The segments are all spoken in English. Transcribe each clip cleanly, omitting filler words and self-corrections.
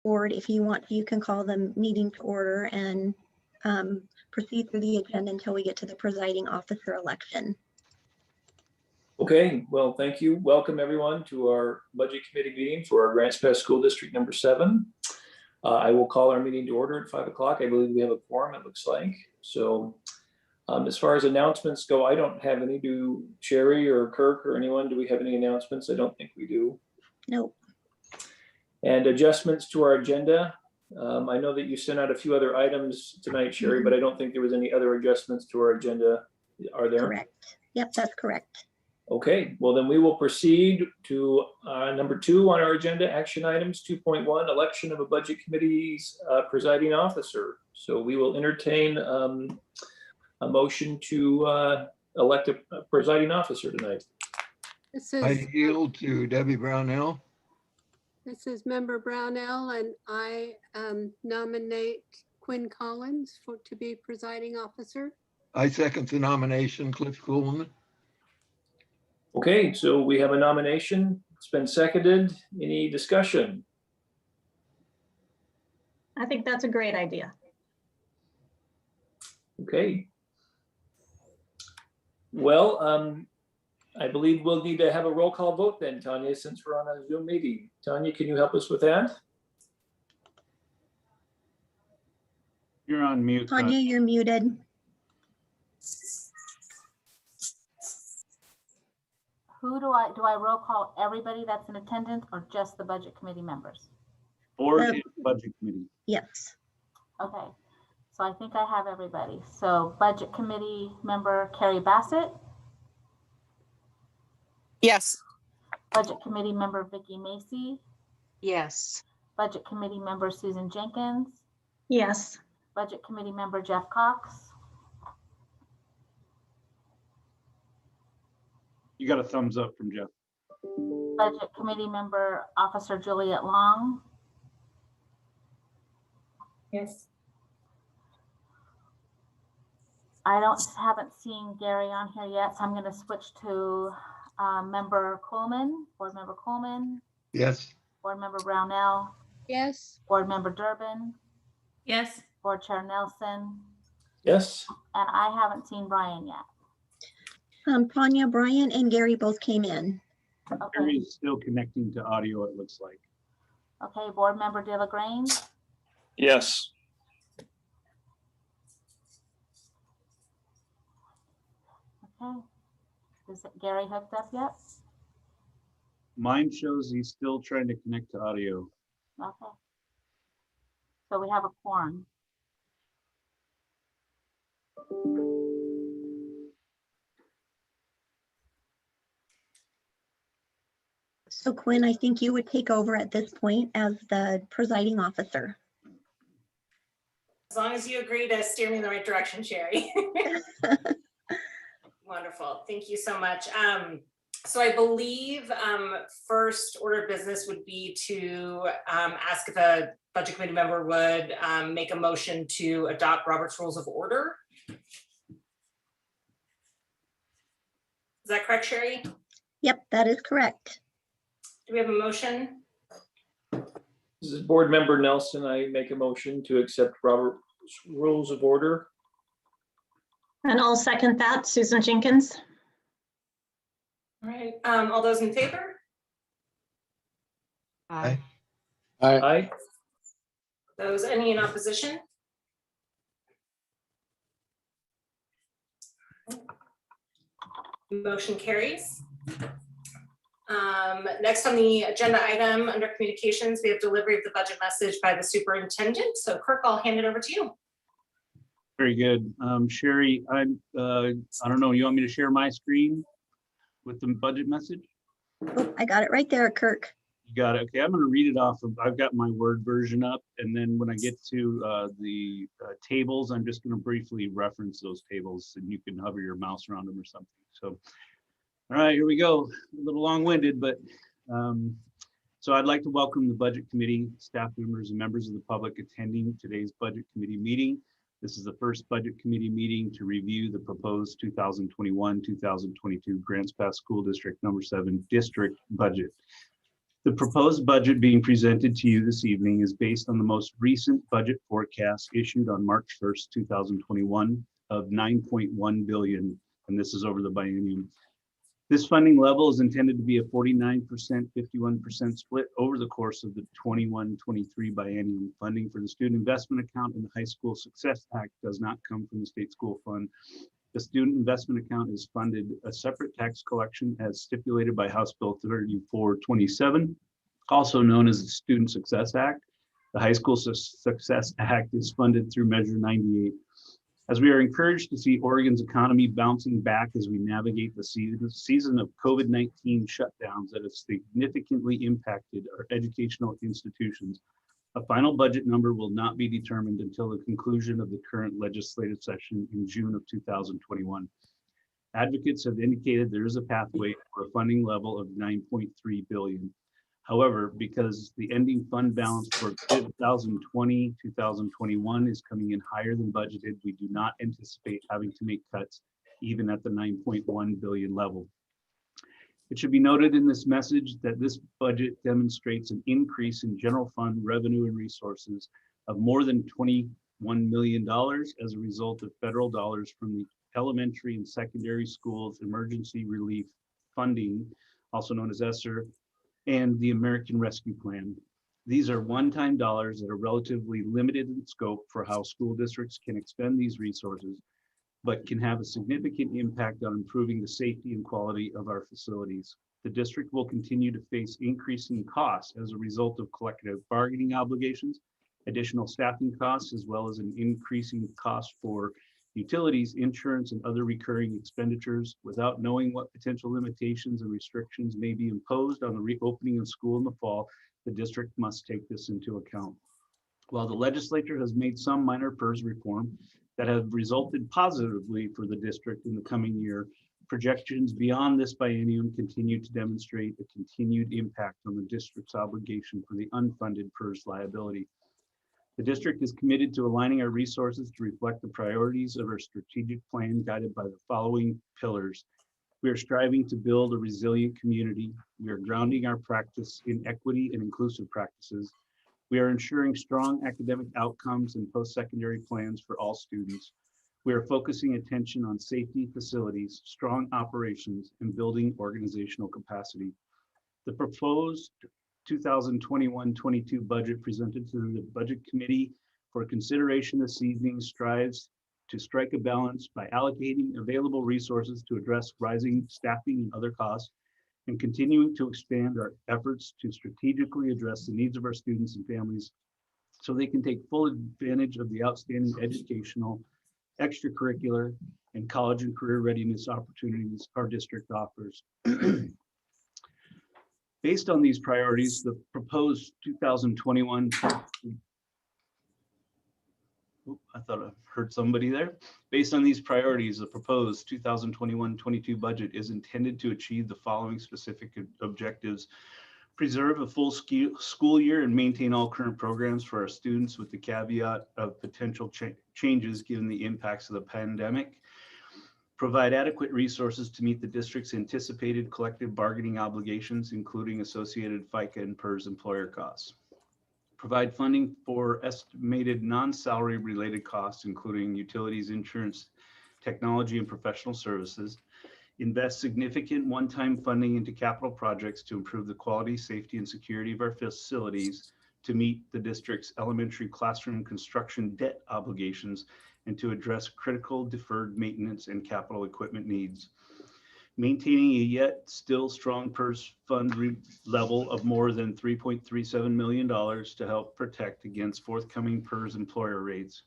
board, if you want, you can call the meeting to order and proceed through the agenda until we get to the presiding officer election. Okay, well, thank you. Welcome everyone to our budget committee meeting for our Grants Pass School District number 7. I will call our meeting to order at 5 o'clock. I believe we have a quorum, it looks like. So as far as announcements go, I don't have any. Do Sherry or Kirk or anyone, do we have any announcements? I don't think we do. Nope. And adjustments to our agenda. I know that you sent out a few other items tonight, Sherry, but I don't think there was any other adjustments to our agenda. Are there? Correct. Yep, that's correct. Okay, well then we will proceed to number 2 on our agenda, action items 2.1, election of a budget committee's presiding officer. So we will entertain a motion to elect a presiding officer tonight. I yield to Debbie Brownell. This is Member Brownell, and I nominate Quinn Collins to be presiding officer. I second the nomination, Cliff Coolman. Okay, so we have a nomination. It's been seconded. Any discussion? I think that's a great idea. Okay. Well, I believe we'll need to have a roll call vote then, Tanya, since we're on a Zoom meeting. Tanya, can you help us with that? You're on mute. Tanya, you're muted. Who do I roll call everybody that's in attendance or just the budget committee members? Or budget committee. Yes. Okay, so I think I have everybody. So budget committee member Carrie Bassett, Yes. budget committee member Vicky Macy, Yes. budget committee member Susan Jenkins, Yes. budget committee member Jeff Cox, You got a thumbs up from Jeff. budget committee member Officer Juliet Long, Yes. haven't seen Gary on here yet, so I'm going to switch to member Coleman, board member Coleman, Yes. board member Brownell, Yes. board member Durbin, Yes. board chair Nelson, Yes. and I haven't seen Brian yet. Tanya, Brian, and Gary both came in. Okay, Gary is still connecting to audio, it looks like. okay, board member De La Grange, Yes. okay. Is Gary hooked up yet? Mine shows he's still trying to connect to audio. Okay. So we have a quorum. So Quinn, I think you would take over at this point as the presiding officer. As long as you agree to steer me in the right direction, Sherry. Wonderful. Thank you so much. So I believe first order of business would be to ask if a budget committee member would make a motion to adopt Robert's Rules of Order. Is that correct, Sherry? Yep, that is correct. Do we have a motion? This is board member Nelson. I make a motion to accept Robert's Rules of Order. And I'll second that, Susan Jenkins. All right, all those in favor? Aye. Aye. Those any in opposition? Motion carries. Next on the agenda item under communications, we have delivery of the budget message by the superintendent. So Kirk, I'll hand it over to you. Very good. Sherry, I don't know, you want me to share my screen with the budget message? Oh, I got it right there, Kirk. You got it. Okay, I'm going to read it off of, I've got my Word version up, and then when I get to the tables, I'm just going to briefly reference those tables, and you can hover your mouse around them or something. So, all right, here we go. A little long-winded, but so I'd like to welcome the Budget Committee, staff members, and members of the public attending today's Budget Committee meeting. This is the first Budget Committee meeting to review the proposed 2021-2022 Grants Pass School District number 7 district budget. The proposed budget being presented to you this evening is based on the most recent budget forecast issued on March 1st, 2021 of 9.1 billion, and this is over the biennium. This funding level is intended to be a 49%, 51% split over the course of the 21-23 biennium. Funding for the Student Investment Account and the High School Success Act does not come from the State School Fund. The Student Investment Account is funded a separate tax collection as stipulated by House Bill 3427, also known as the Student Success Act. The High School Success Act is funded through Measure 98. As we are encouraged to see Oregon's economy bouncing back as we navigate the season of COVID-19 shutdowns that have significantly impacted our educational institutions, a final budget number will not be determined until the conclusion of the current legislative session in June of 2021. Advocates have indicated there is a pathway for a funding level of 9.3 billion. However, because the ending fund balance for 2020-2021 is coming in higher than budgeted, we do not anticipate having to make cuts even at the 9.1 billion level. It should be noted in this message that this budget demonstrates an increase in general fund revenue and resources of more than $21 million as a result of federal dollars from the elementary and secondary schools emergency relief funding, also known as ESSER, and the American Rescue Plan. These are one-time dollars that are relatively limited in scope for how school districts can expend these resources, but can have a significant impact on improving the safety and quality of our facilities. The district will continue to face increasing costs as a result of collective bargaining obligations, additional staffing costs, as well as an increasing cost for utilities, insurance, and other recurring expenditures. Without knowing what potential limitations and restrictions may be imposed on the reopening of school in the fall, the district must take this into account. While the legislature has made some minor PERS reform that have resulted positively for the district in the coming year, projections beyond this biennium continue to demonstrate a continued impact on the district's obligation for the unfunded PERS liability. The district is committed to aligning our resources to reflect the priorities of our strategic plan guided by the following pillars. We are striving to build a resilient community. We are grounding our practice in equity and inclusive practices. We are ensuring strong academic outcomes and post-secondary plans for all students. We are focusing attention on safety, facilities, strong operations, and building organizational capacity. The proposed 2021-22 budget presented to the Budget Committee for consideration this evening strives to strike a balance by allocating available resources to address rising staffing and other costs, and continuing to expand our efforts to strategically address the needs of our students and families so they can take full advantage of the outstanding educational, extracurricular, and college and career readiness opportunities our district offers. Based on these priorities, the proposed 2021, I thought I heard somebody there. Based on these priorities, the proposed 2021-22 budget is intended to achieve the following specific objectives: preserve a full school year and maintain all current programs for our students with the caveat of potential changes given the impacts of the pandemic. Provide adequate resources to meet the district's anticipated collective bargaining obligations, including associated FICA and PERS employer costs. Provide funding for estimated non-salary related costs, including utilities, insurance, technology, and professional services. Invest significant one-time funding into capital projects to improve the quality, safety, and security of our facilities to meet the district's elementary classroom construction debt obligations and to address critical deferred maintenance and capital equipment needs. Maintaining a yet still strong PERS fund level of more than $3.37 million to help protect against forthcoming PERS employer rates.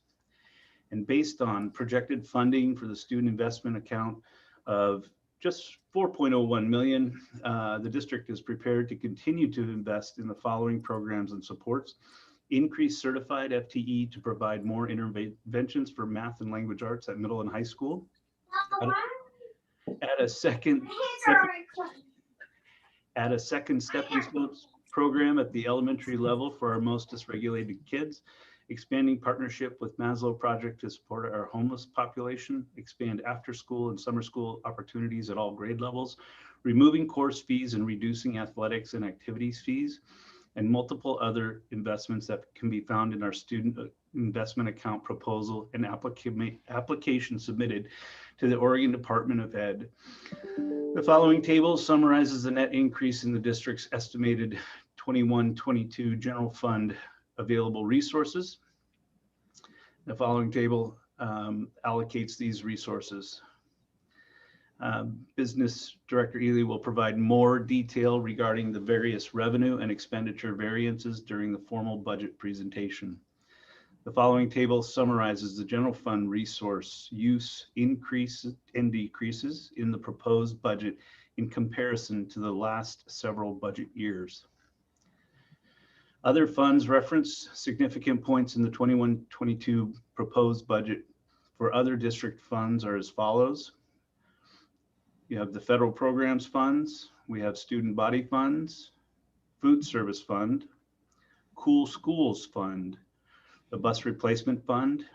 And based on projected funding for the student investment account of just 4.01 million, the district is prepared to continue to invest in the following programs and supports: increase certified FTE to provide more interventions for math and language arts at middle and high school. Add a second stepping stones program at the elementary level for our most dysregulated kids. Expanding partnership with Maslow Project to support our homeless population. Expand after school and summer school opportunities at all grade levels. removing course fees and reducing athletics and activities fees, and multiple other investments that can be found in our student investment account proposal and application submitted to the Oregon Department of Ed. The following table summarizes the net increase in the district's estimated 21-22 general fund available resources. The following table allocates these resources. Business Director Ely will provide more detail regarding the various revenue and expenditure variances during the formal budget presentation. The following table summarizes the general fund resource use increases and decreases in the proposed budget in comparison to the last several budget years. Other funds reference significant points in the 21-22 proposed budget for other district funds are as follows. You have the federal programs funds, we have student body funds, food service fund, cool schools fund, the bus replacement fund,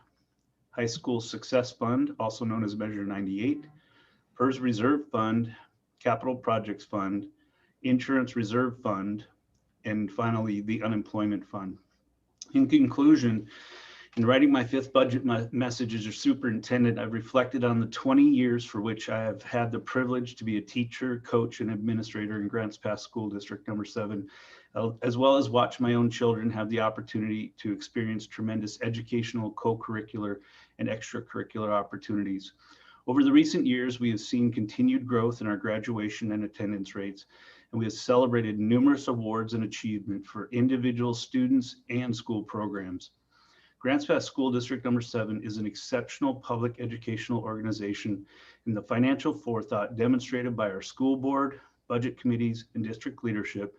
high school success fund, also known as Measure 98, PERS reserve fund, capital projects fund, insurance reserve fund, and finally the unemployment fund. In conclusion, in writing my fifth budget message as your superintendent, I've reflected on the 20 years for which I have had the privilege to be a teacher, coach, and administrator in Grants Pass School District number 7, as well as watch my own children have the opportunity to experience tremendous educational, co-curricular, and extracurricular opportunities. Over the recent years, we have seen continued growth in our graduation and attendance rates, and we have celebrated numerous awards and achievement for individual students and school programs. Grants Pass School District number 7 is an exceptional public educational organization, and the financial forethought demonstrated by our school board, budget committees, and district leadership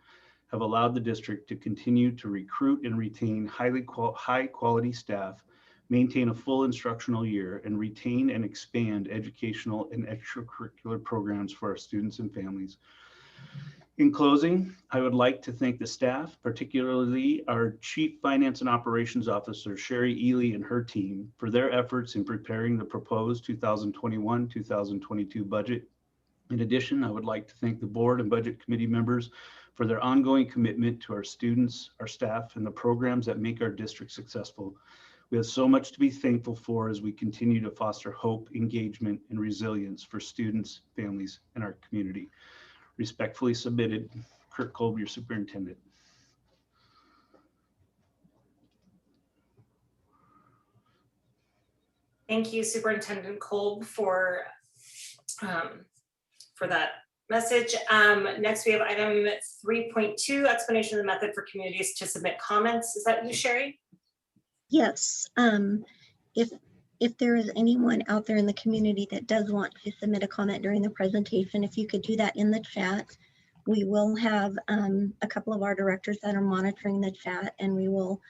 have allowed the district to continue to recruit and retain high quality staff, maintain a full instructional year, and retain and expand educational and extracurricular programs for our students and families. In closing, I would like to thank the staff, particularly our Chief Finance and Operations Officer, Sherry Ely, and her team for their efforts in preparing the proposed 2021-2022 budget. In addition, I would like to thank the board and budget committee members for their ongoing commitment to our students, our staff, and the programs that make our district successful. We have so much to be thankful for as we continue to foster hope, engagement, and resilience for students, families, and our community. Respectfully submitted, Kurt Kolb, your superintendent. Thank you, Superintendent Kolb, for that message. Next, we have item 3.2, explanation of the method for communities to submit comments. Is that you, Sherry? Yes. If there is anyone out there in the community that does want to submit a comment during the presentation, if you could do that in the chat, we will have a couple of our directors that are monitoring the chat, and we will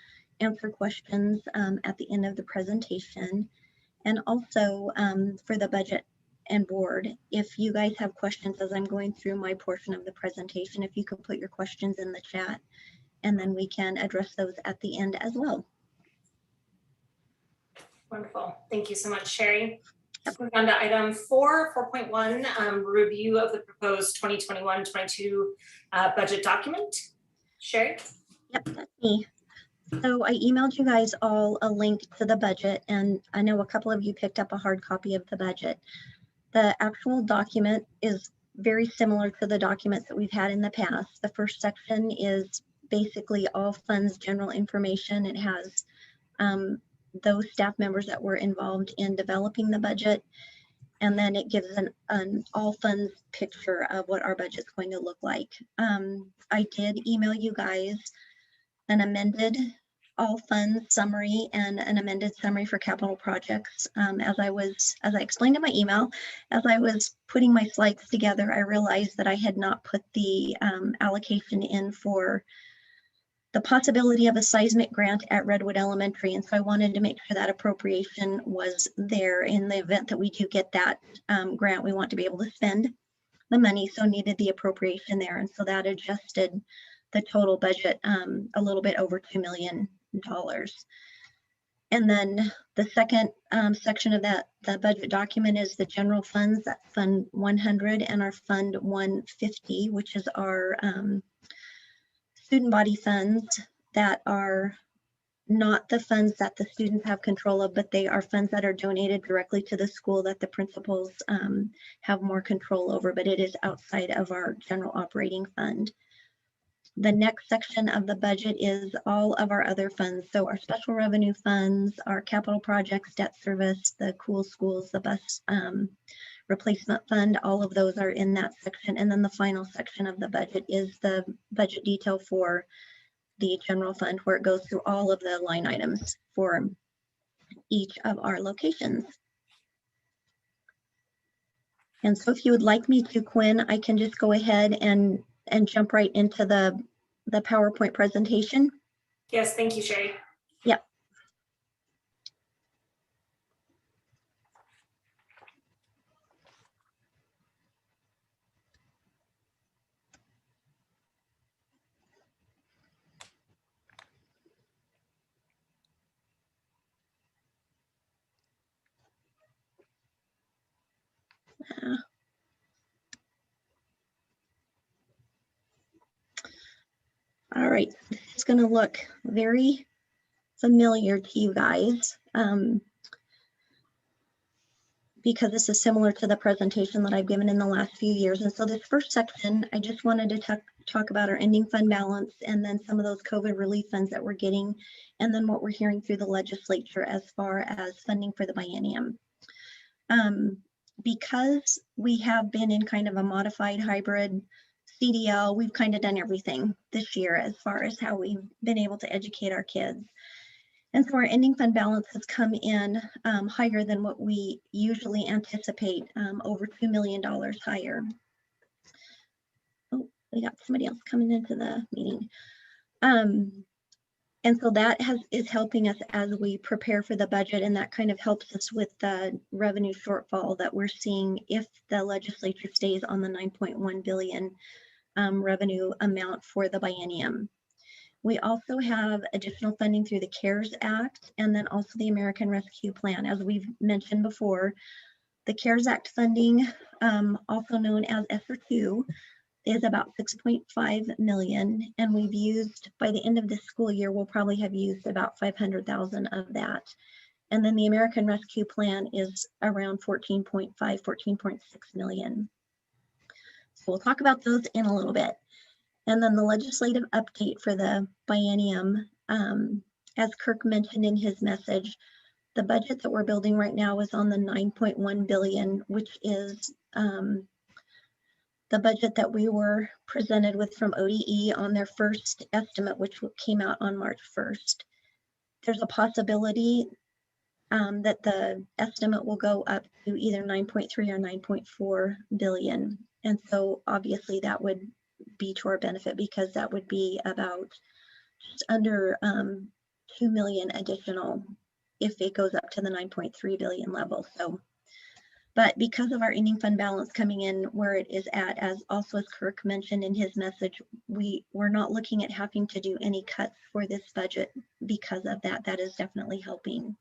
answer questions at the end of the presentation. And also for the budget and board, if you guys have questions as I'm going through my portion of the presentation, if you could put your questions in the chat, and then we can address those at the end as well. Wonderful. Thank you so much, Sherry. Moving on to item 4.1, review of the proposed 2021-22 budget document. Sherry? Yep, that's me. So I emailed you guys all a link to the budget, and I know a couple of you picked up a hard copy of the budget. The actual document is very similar to the documents that we've had in the past. The first section is basically all funds general information. It has those staff members that were involved in developing the budget. And then it gives an all funds picture of what our budget's going to look like. I did email you guys an amended all funds summary and an amended summary for capital projects. As I explained in my email, as I was putting my slides together, I realized that I had not put the allocation in for the possibility of a seismic grant at Redwood Elementary. And so I wanted to make sure that appropriation was there in the event that we do get that grant. We want to be able to spend the money, so needed the appropriation there. And so that adjusted the total budget a little bit over $2 million. And then the second section of the budget document is the general funds, that's Fund 100 and our Fund 150, which is our student body funds that are not the funds that the students have control of, but they are funds that are donated directly to the school that the principals have more control over, but it is outside of our general operating fund. The next section of the budget is all of our other funds. So our special revenue funds, our capital projects, debt service, the cool schools, the bus replacement fund, all of those are in that section. And then the final section of the budget is the budget detail for the general fund, where it goes through all of the line items for each of our locations. And so if you would like me to, Quinn, I can just go ahead and jump right into the PowerPoint presentation. Yes, thank you, Sherry. Yep. All right, it's going to look very familiar to you guys because this is similar to the presentation that I've given in the last few years. And so this first section, I just wanted to talk about our ending fund balance and then some of those COVID relief funds that we're getting, and then what we're hearing through the legislature as far as funding for the biennium. Because we have been in kind of a modified hybrid CDL, we've kind of done everything this year as far as how we've been able to educate our kids. And so our ending fund balance has come in higher than what we usually anticipate, over $2 million higher. Oh, we got somebody else coming into the meeting. And so that is helping us as we prepare for the budget, and that kind of helps us with the revenue shortfall that we're seeing if the legislature stays on the 9.1 billion revenue amount for the biennium. We also have additional funding through the CARES Act and then also the American Rescue Plan. As we've mentioned before, the CARES Act funding, also known as ESSER 2, is about 6.5 million, and we've used, by the end of this school year, we'll probably have used about 500,000 of that. And then the American Rescue Plan is around 14.5, 14.6 million. So we'll talk about those in a little bit. And then the legislative update for the biennium, as Kirk mentioned in his message, the budget that we're building right now is on the 9.1 billion, which is the budget that we were presented with from ODE on their first estimate, which came out on March 1st. There's a possibility that the estimate will go up to either 9.3 or 9.4 billion. And so obviously that would be to our benefit, because that would be about just under 2 million additional if it goes up to the 9.3 billion level. So, but because of our ending fund balance coming in where it is at, as also as Kirk mentioned in his message, we're not looking at having to do any cuts for this budget because of that. That is definitely helping.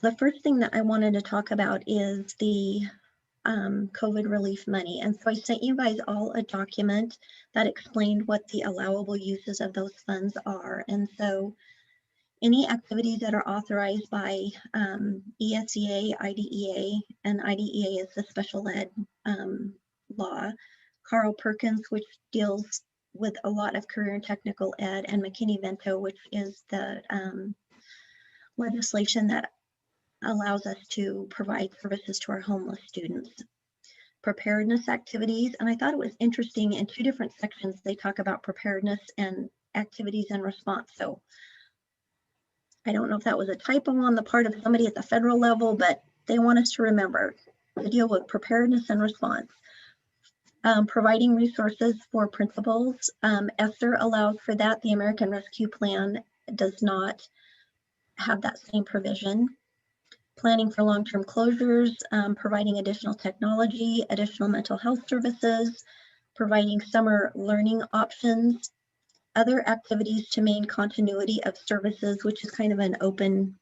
The first thing that I wanted to talk about is the COVID relief money. And so I sent you guys all a document that explained what the allowable uses of those funds are. And so any activities that are authorized by ESEA, IDEA, and IDEA is the special ed law. Carl Perkins, which deals with a lot of career and technical ed, and McKinney-Vento, which is the legislation that allows us to provide services to our homeless students. Preparedness activities, and I thought it was interesting, in two different sections they talk about preparedness and activities and response. So I don't know if that was a typo on the part of somebody at the federal level, but they want us to remember to deal with preparedness and response. Providing resources for principals. ESSER allows for that. The American Rescue Plan does not have that same provision. Planning for long-term closures, providing additional technology, additional mental health services, providing summer learning options, Other activities to maintain continuity of services, which is kind of an open,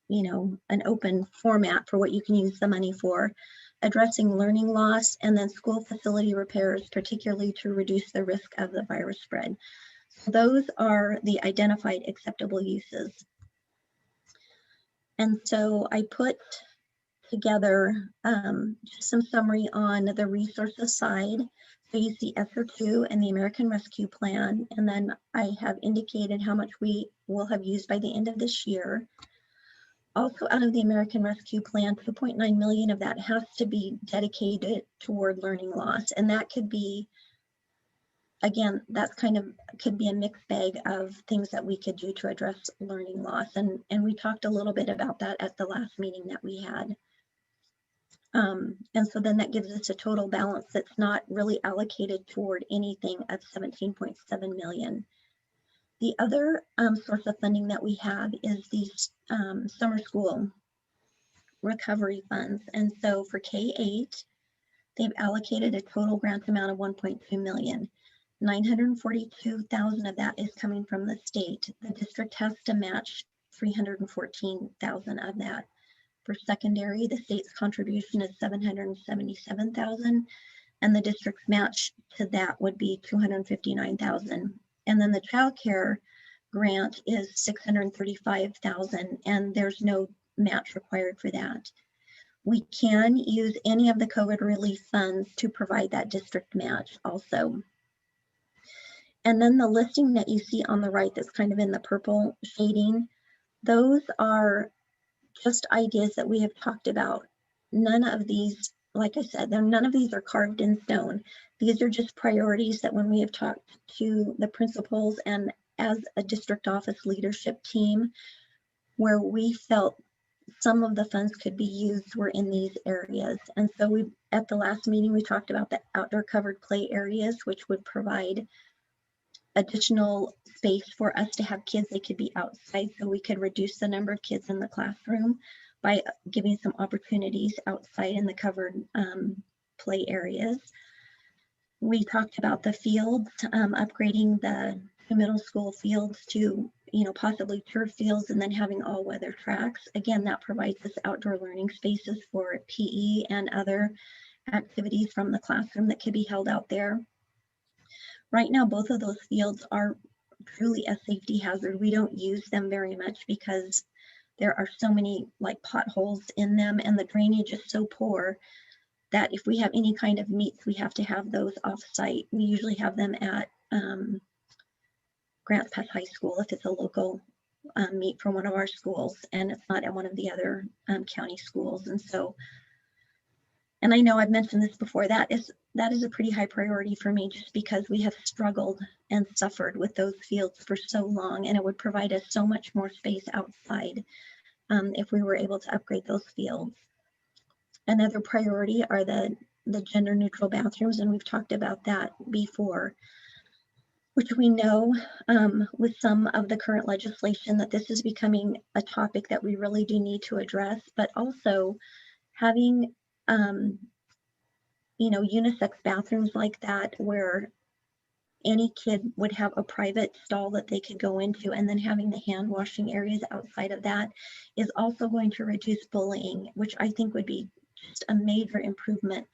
an open format for what you can use the money for. Addressing learning loss, and then school facility repairs, particularly to reduce the risk of the virus spread. So those are the identified acceptable uses. And so I put together just some summary on the resources side. So you see ESSER 2 and the American Rescue Plan, and then I have indicated how much we will have used by the end of this year. Also, out of the American Rescue Plan, 2.9 million of that has to be dedicated toward learning loss. And that could be, again, that's could be a mixed bag of things that we could do to address learning loss. And we talked a little bit about that at the last meeting that we had. And so then that gives us a total balance that's not really allocated toward anything of 17.7 million. The other source of funding that we have is these summer school recovery funds. And so for K-8, they've allocated a total grant amount of 1.2 million. 942,000 of that is coming from the state. The district has to match 314,000 of that. For secondary, the state's contribution is 777,000, and the district's match to that would be 259,000. And then the child care grant is 635,000, and there's no match required for that. We can use any of the COVID relief funds to provide that district match also. And then the listing that you see on the right that's kind of in the purple shading, those are just ideas that we have talked about. None of these, like I said, none of these are carved in stone. These are just priorities that when we have talked to the principals and as a district office leadership team, where we felt some of the funds could be used were in these areas. And so at the last meeting, we talked about the outdoor covered play areas, which would provide additional space for us to have kids. They could be outside, so we could reduce the number of kids in the classroom by giving some opportunities outside in the covered play areas. We talked about the fields, upgrading the middle school fields to, possibly turf fields, and then having all weather tracks. Again, that provides us outdoor learning spaces for PE and other activities from the classroom that could be held out there. Right now, both of those fields are truly a safety hazard. We don't use them very much because there are so many potholes in them, and the drainage is so poor that if we have any kind of meets, we have to have those off-site. We usually have them at Grants Pass High School if it's a local meet for one of our schools, and it's not at one of the other county schools. And so, and I know I've mentioned this before, that is a pretty high priority for me, just because we have struggled and suffered with those fields for so long, and it would provide us so much more space outside if we were able to upgrade those fields. Another priority are the gender neutral bathrooms, and we've talked about that before, which we know with some of the current legislation that this is becoming a topic that we really do need to address, but also having unisex bathrooms like that, where any kid would have a private stall that they could go into, and then having the hand washing areas outside of that is also going to reduce bullying, which I think would be just a major improvement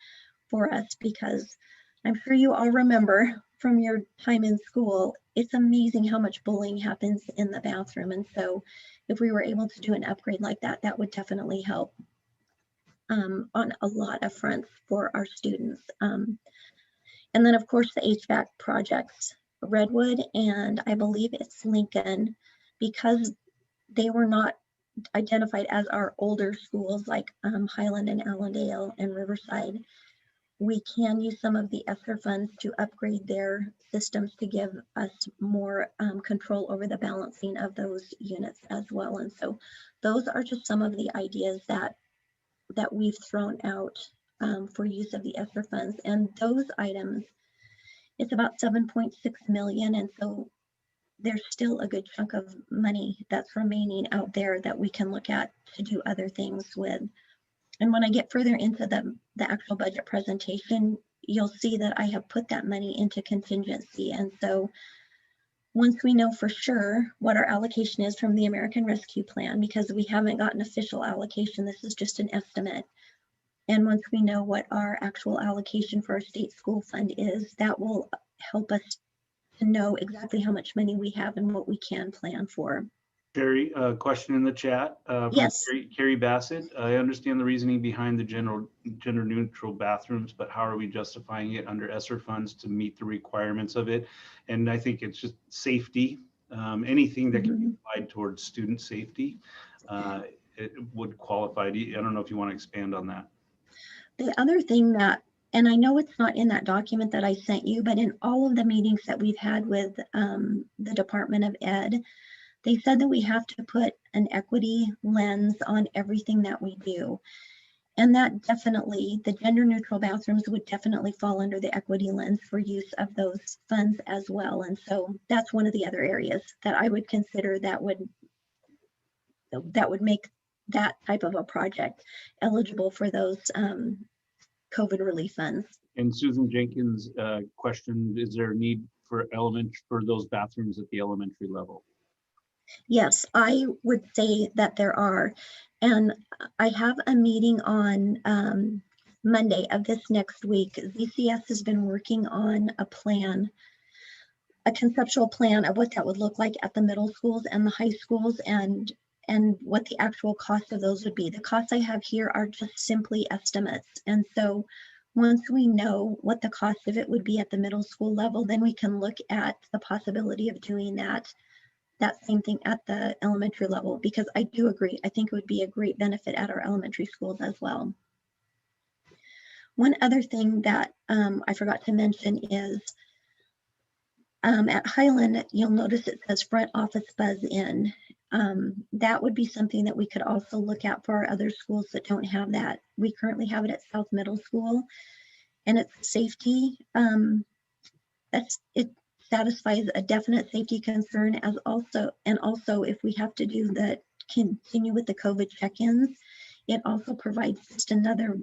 for us, because I'm sure you all remember from your time in school, it's amazing how much bullying happens in the bathroom. And so if we were able to do an upgrade like that, that would definitely help on a lot of fronts for our students. And then of course the HVAC projects, Redwood, and I believe it's Lincoln, because they were not identified as our older schools like Highland and Allendale and Riverside. We can use some of the ESSER funds to upgrade their systems to give us more control over the balancing of those units as well. And so those are just some of the ideas that we've thrown out for use of the ESSER funds. And those items, it's about 7.6 million. And so there's still a good chunk of money that's remaining out there that we can look at to do other things with. And when I get further into the actual budget presentation, you'll see that I have put that money into contingency. And so once we know for sure what our allocation is from the American Rescue Plan, because we haven't gotten official allocation, this is just an estimate. And once we know what our actual allocation for our state school fund is, that will help us to know exactly how much money we have and what we can plan for. Carrie, question in the chat. From Yes. Carrie Bassett, I understand the reasoning behind the gender neutral bathrooms, but how are we justifying it under ESSER funds to meet the requirements of it? And I think it's just safety. Anything that can be applied towards student safety, it would qualify. I don't know if you want to expand on that. The other thing that, and I know it's not in that document that I sent you, but in all of the meetings that we've had with the Department of Ed, they said that we have to put an equity lens on everything that we do. And that definitely, the gender neutral bathrooms would definitely fall under the equity lens for use of those funds as well. And so that's one of the other areas that I would consider that would make that type of a project eligible for those COVID relief funds. And Susan Jenkins questioned, is there a need for those bathrooms at the elementary level? Yes, I would say that there are. And I have a meeting on Monday of this next week. ZCS has been working on a plan, a conceptual plan of what that would look like at the middle schools and the high schools, and what the actual cost of those would be. The costs I have here are just simply estimates. And so once we know what the cost of it would be at the middle school level, then we can look at the possibility of doing that same thing at the elementary level, because I do agree. I think it would be a great benefit at our elementary schools as well. One other thing that I forgot to mention is at Highland, you'll notice it says front office buzz in. That would be something that we could also look at for our other schools that don't have that. We currently have it at South Middle School, and it's safety. It satisfies a definite safety concern, and also if we have to continue with the COVID check-ins, it also provides just another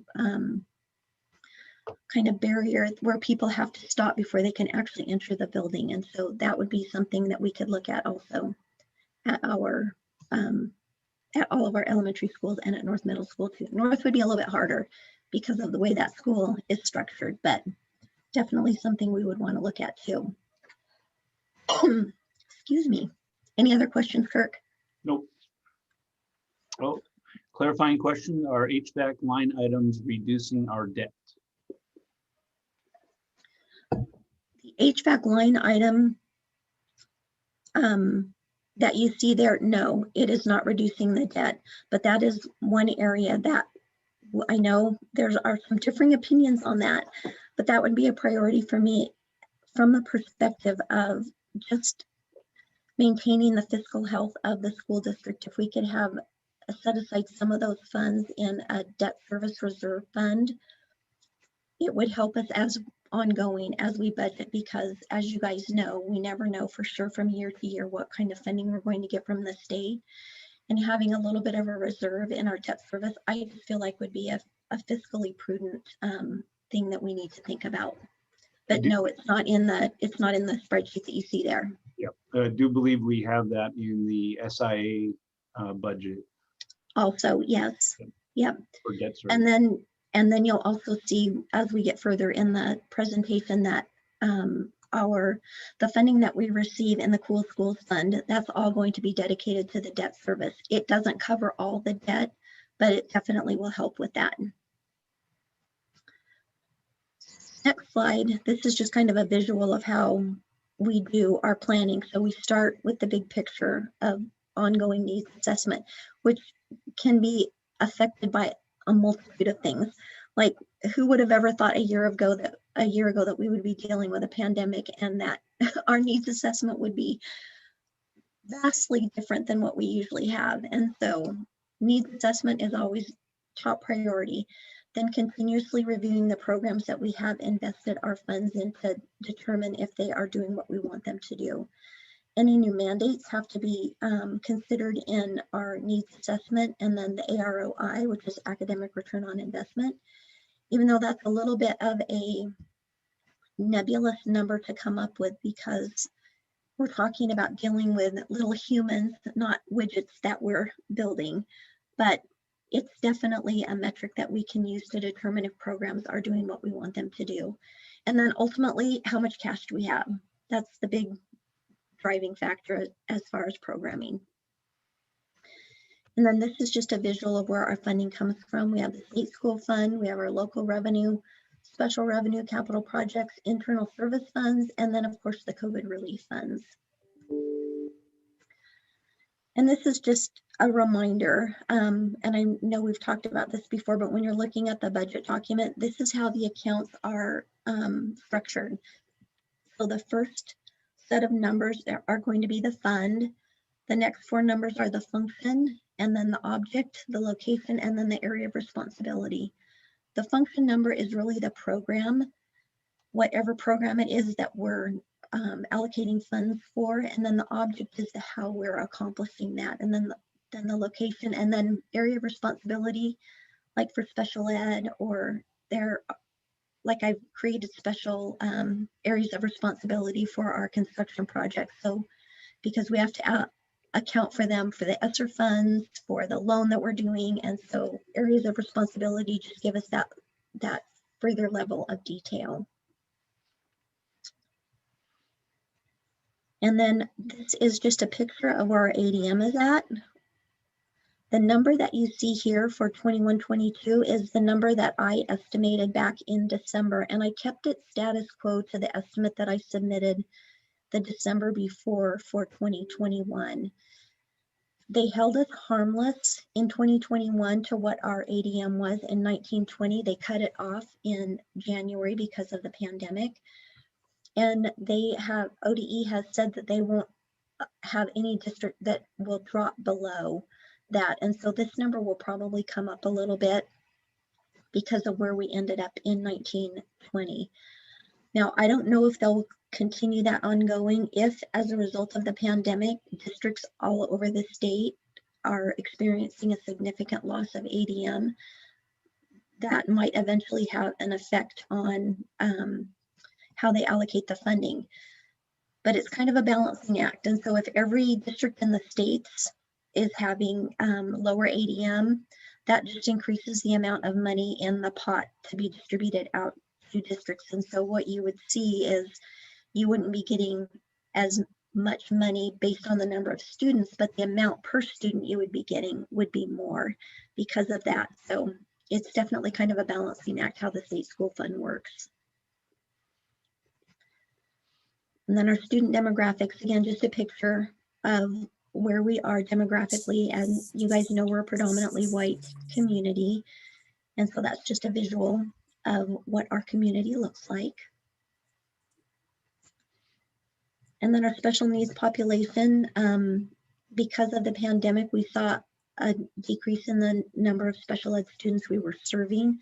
kind of barrier where people have to stop before they can actually enter the building. And so that would be something that we could look at also at all of our elementary schools and at North Middle School too. North would be a little bit harder because of the way that school is structured, but definitely something we would want to look at too. Excuse me. Any other questions, Kirk? Nope. Oh, clarifying question, are HVAC line items reducing our debt? The HVAC line item that you see there, no, it is not reducing the debt, but that is one area that I know there are some differing opinions on that, but that would be a priority for me from the perspective of just maintaining the fiscal health of the school district. If we could have set aside some of those funds in a debt service reserve fund, it would help us as ongoing as we budget, because as you guys know, we never know for sure from year to year what kind of funding we're going to get from the state. And having a little bit of a reserve in our debt service, I just feel like would be a fiscally prudent thing that we need to think about. But no, it's not in the spreadsheet that you see there. Yep, I do believe we have that in the SIA budget. Also, yes, yep. For debt service. And then you'll also see as we get further in the presentation that the funding that we receive in the Cool Schools Fund, that's all going to be dedicated to the debt service. It doesn't cover all the debt, but it definitely will help with that. Next slide. This is just kind of a visual of how we do our planning. So we start with the big picture of ongoing needs assessment, which can be affected by a multitude of things. Like, who would have ever thought a year ago that we would be dealing with a pandemic and that our needs assessment would be vastly different than what we usually have. And so needs assessment is always top priority. Then continuously reviewing the programs that we have invested our funds in to determine if they are doing what we want them to do. Any new mandates have to be considered in our needs assessment, and then the AROI, which is academic return on investment. Even though that's a little bit of a nebulous number to come up with, because we're talking about dealing with little humans, not widgets that we're building, but it's definitely a metric that we can use to determine if programs are doing what we want them to do. And then ultimately, how much cash do we have? That's the big driving factor as far as programming. And then this is just a visual of where our funding comes from. We have the state school fund, we have our local revenue, special revenue, capital projects, internal service funds, and then of course the COVID relief funds. And this is just a reminder, and I know we've talked about this before, but when you're looking at the budget document, this is how the accounts are structured. So the first set of numbers are going to be the fund. The next four numbers are the function, and then the object, the location, and then the area of responsibility. The function number is really the program, whatever program it is that we're allocating funds for, and then the object is how we're accomplishing that, and then the location, and then area of responsibility, like for special ed, or like I've created special areas of responsibility for our construction projects. So because we have to account for them for the ESSER funds, for the loan that we're doing, and so areas of responsibility just give us that further level of detail. And then this is just a picture of where our ADM is at. The number that you see here for 21-22 is the number that I estimated back in December, and I kept it status quo to the estimate that I submitted the December before for 2021. They held us harmless in 2021 to what our ADM was in 1920. They cut it off in January because of the pandemic. And ODE has said that they won't have any district that will drop below that. And so this number will probably come up a little bit because of where we ended up in 1920. Now, I don't know if they'll continue that ongoing if, as a result of the pandemic, districts all over the state are experiencing a significant loss of ADM. That might eventually have an effect on how they allocate the funding. But it's kind of a balancing act. And so if every district in the states is having lower ADM, that just increases the amount of money in the pot to be distributed out to districts. And so what you would see is you wouldn't be getting as much money based on the number of students, but the amount per student you would be getting would be more because of that. So it's definitely kind of a balancing act how the state school fund works. And then our student demographics, again, just a picture of where we are demographically. And you guys know we're a predominantly white community. And so that's just a visual of what our community looks like. And then our special needs population, because of the pandemic, we saw a decrease in the number of special ed students we were serving.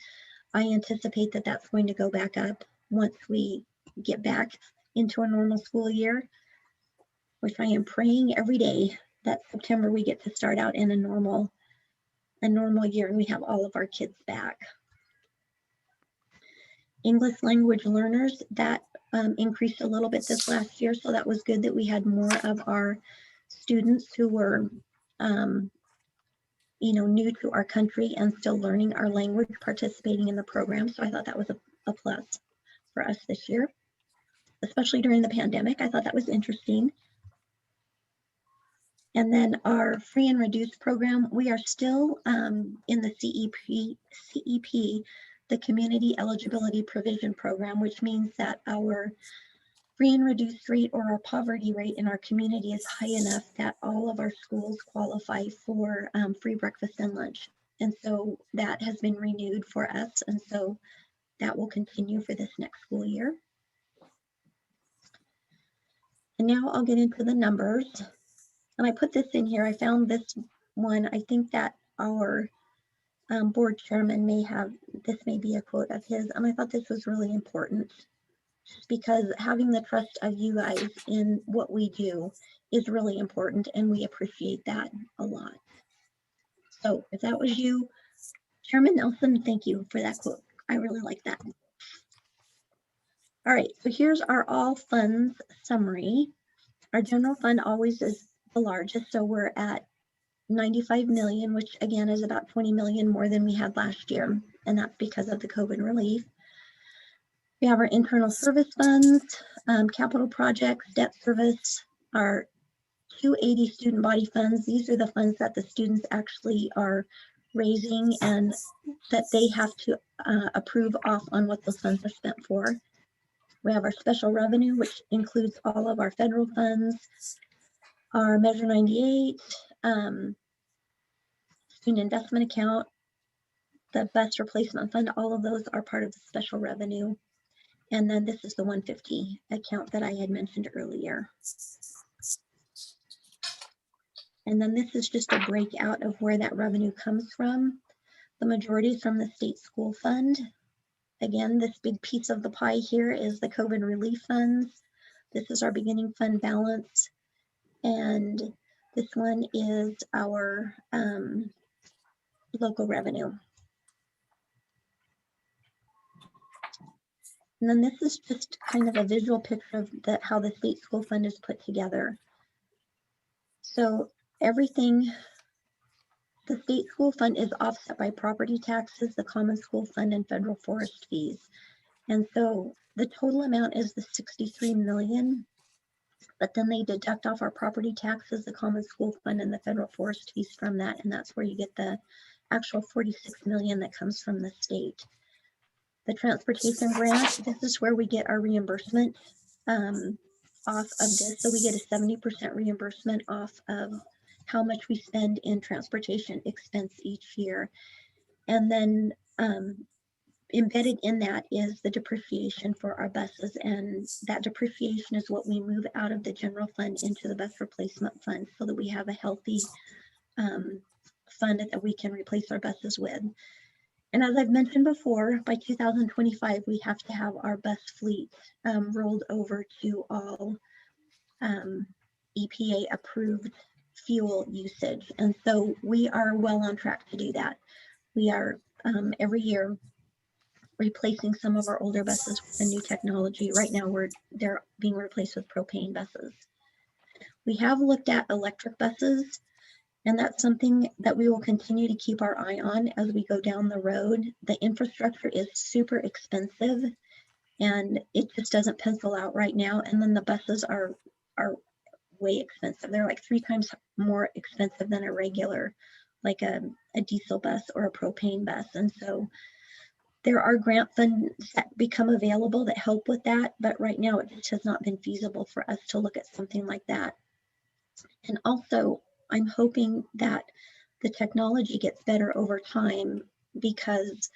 I anticipate that that's going to go back up once we get back into a normal school year, which I am praying every day that September we get to start out in a normal year and we have all of our kids back. English language learners, that increased a little bit this last year, so that was good that we had more of our students who were new to our country and still learning our language, participating in the program. So I thought that was a plus for us this year, especially during the pandemic. I thought that was interesting. And then our free and reduced program, we are still in the CEP, the Community Eligibility Provision Program, which means that our free and reduced rate or our poverty rate in our community is high enough that all of our schools qualify for free breakfast and lunch. And so that has been renewed for us. And so that will continue for this next school year. And now I'll get into the numbers. And I put this in here. I found this one. I think that our board chairman this may be a quote of his. And I thought this was really important just because having the trust of you guys in what we do is really important. And we appreciate that a lot. So if that was you, Chairman Nelson, thank you for that quote. I really like that. All right, so here's our all funds summary. Our general fund always is the largest, so we're at 95 million, which again is about 20 million more than we had last year, and that's because of the COVID relief. We have our internal service funds, capital projects, debt service, our 280 student body funds. These are the funds that the students actually are raising and that they have to approve off on what those funds are spent for. We have our special revenue, which includes all of our federal funds, our Measure 98, student investment account, the bus replacement fund, all of those are part of the special revenue. And then this is the 150 account that I had mentioned earlier. And then this is just a breakout of where that revenue comes from. The majority is from the state school fund. Again, this big piece of the pie here is the COVID relief funds. This is our beginning fund balance. And this one is our local revenue. And then this is just kind of a visual picture of how the state school fund is put together. So everything, the state school fund is offset by property taxes, the common school fund, and federal forest fees. And so the total amount is the 63 million, but then they deduct off our property taxes, the common school fund, and the federal forest fees from that. And that's where you get the actual 46 million that comes from the state. The transportation grant, this is where we get our reimbursement off of this. So we get a 70% reimbursement off of how much we spend in transportation expense each year. And then embedded in that is the depreciation for our buses. And that depreciation is what we move out of the general fund into the bus replacement fund so that we have a healthy fund that we can replace our buses with. And as I've mentioned before, by 2025, we have to have our bus fleet rolled over to all EPA approved fuel usage. And so we are well on track to do that. We are every year replacing some of our older buses with the new technology. Right now, they're being replaced with propane buses. We have looked at electric buses. And that's something that we will continue to keep our eye on as we go down the road. The infrastructure is super expensive and it just doesn't pencil out right now. And then the buses are way expensive. They're like 3 times more expensive than a regular, like a diesel bus or a propane bus. And so there are grant funds that become available that help with that. But right now it just has not been feasible for us to look at something like that. And also, I'm hoping that the technology gets better over time because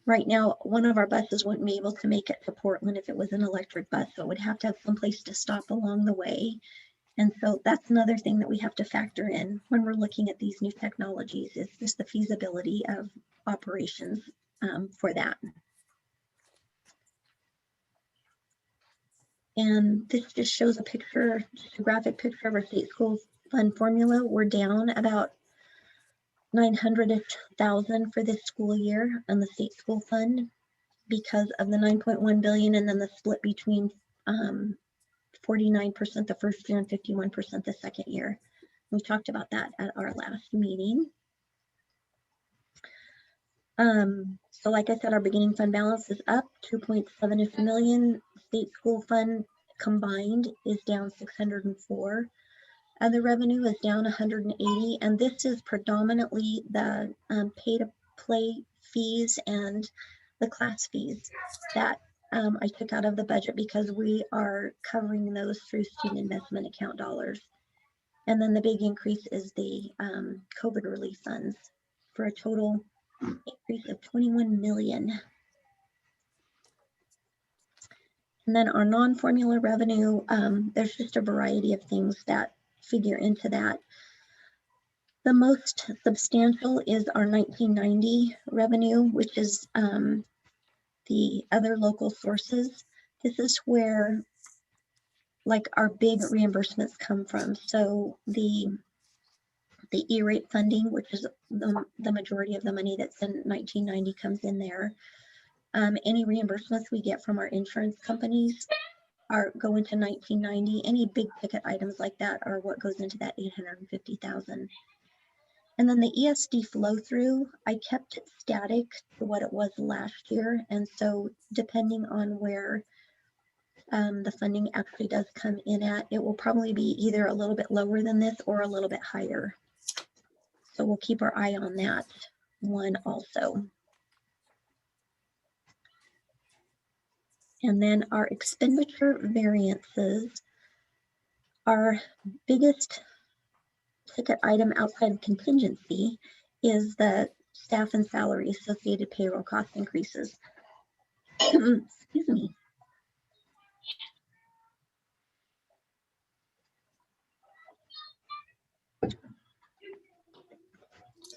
right now, one of our buses wouldn't be able to make it to Portland if it was an electric bus. So it would have to have some place to stop along the way. And so that's another thing that we have to factor in when we're looking at these new technologies is just the feasibility of operations for that. And this just shows a picture, just a graphic picture of our state school fund formula. We're down about 900,000 for this school year on the state school fund because of the 9.1 billion and then the split between 49% the first year and 51% the second year. We talked about that at our last meeting. So like I said, our beginning fund balance is up 2.7 million. State school fund combined is down 604. Other revenue is down 180, and this is predominantly the pay to play fees and the class fees that I took out of the budget because we are covering those through student investment account dollars. And then the big increase is the COVID relief funds for a total increase of 21 million. And then our non-formula revenue, there's just a variety of things that figure into that. The most substantial is our 1990 revenue, which is the other local sources. This is where like our big reimbursements come from. So the E-rate funding, which is the majority of the money that's in 1990 comes in there. Any reimbursements we get from our insurance companies, go into 1990. Any big ticket items like that are what goes into that 850,000. And then the ESD flow through, I kept it static to what it was last year. And so depending on where the funding actually does come in at, it will probably be either a little bit lower than this or a little bit higher. So we'll keep our eye on that one also. And then our expenditure variances, our biggest ticket item outside of contingency is the staff and salary associated payroll cost increases. Excuse me.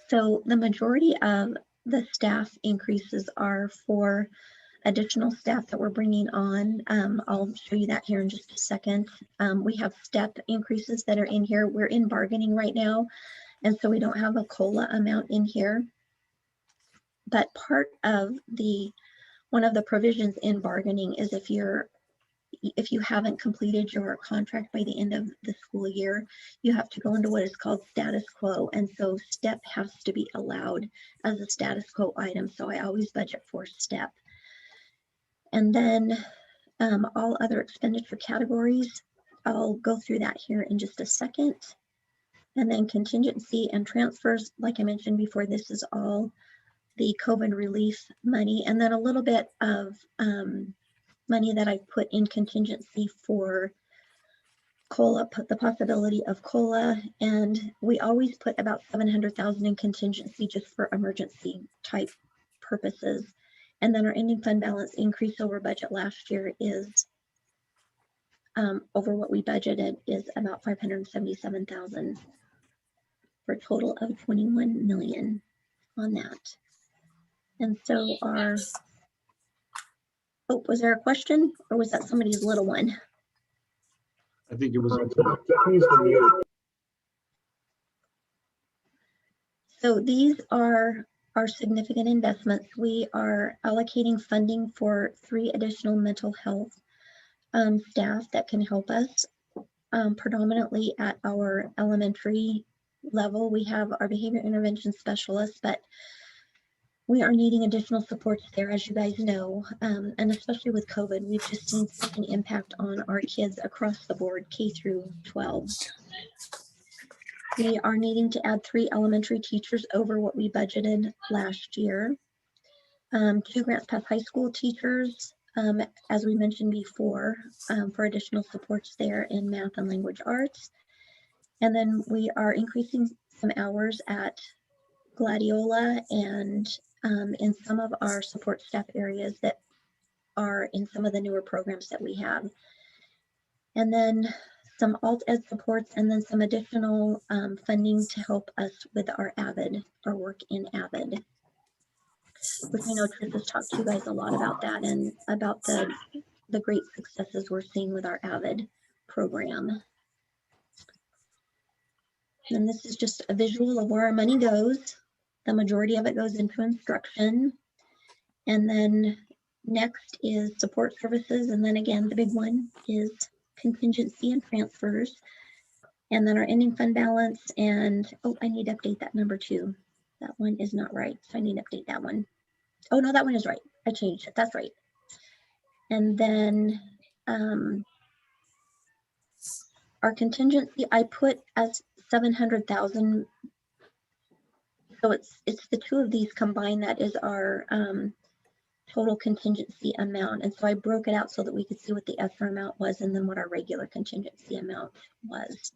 So the majority of the staff increases are for additional staff that we're bringing on. I'll show you that here in just a second. We have step increases that are in here. We're in bargaining right now, and so we don't have a COLA amount in here. But part of one of the provisions in bargaining is if you haven't completed your contract by the end of the school year, you have to go into what is called status quo. And so step has to be allowed as a status quo item. So I always budget for step. And then all other expenditure categories, I'll go through that here in just a second. And then contingency and transfers, like I mentioned before, this is all the COVID relief money, and then a little bit of money that I put in contingency for COLA, the possibility of COLA, and we always put about 700,000 in contingency just for emergency type purposes. And then our ending fund balance increase over budget last year is over what we budgeted is about 577,000 for a total of 21 million on that. And so was there a question or was that somebody's little one? I think it was. So these are our significant investments. We are allocating funding for 3 additional mental health staff that can help us predominantly at our elementary level. We have our behavior intervention specialists, but we are needing additional supports there, as you guys know, and especially with COVID, we've just seen such an impact on our kids across the board, K through 12. We are needing to add 3 elementary teachers over what we budgeted last year. 2 Grants Pass High School teachers, as we mentioned before, for additional supports there in math and language arts. And then we are increasing some hours at Gladiola and in some of our support staff areas that are in some of the newer programs that we have. And then some alt ed supports and then some additional funding to help us with our work in AVID. Which I know Trish has talked to you guys a lot about that and about the great successes we're seeing with our AVID program. And this is just a visual of where our money goes. The majority of it goes into instruction. And then next is support services. And then again, the big one is contingency and transfers. And then our ending fund balance. And oh, I need to update that number too. That one is not right. So I need to update that one. Oh no, that one is right. I changed it. That's right. And then our contingency I put as 700,000. So it's the 2 of these combined that is our total contingency amount. And so I broke it out so that we could see what the ESSER amount was and then what our regular contingency amount was.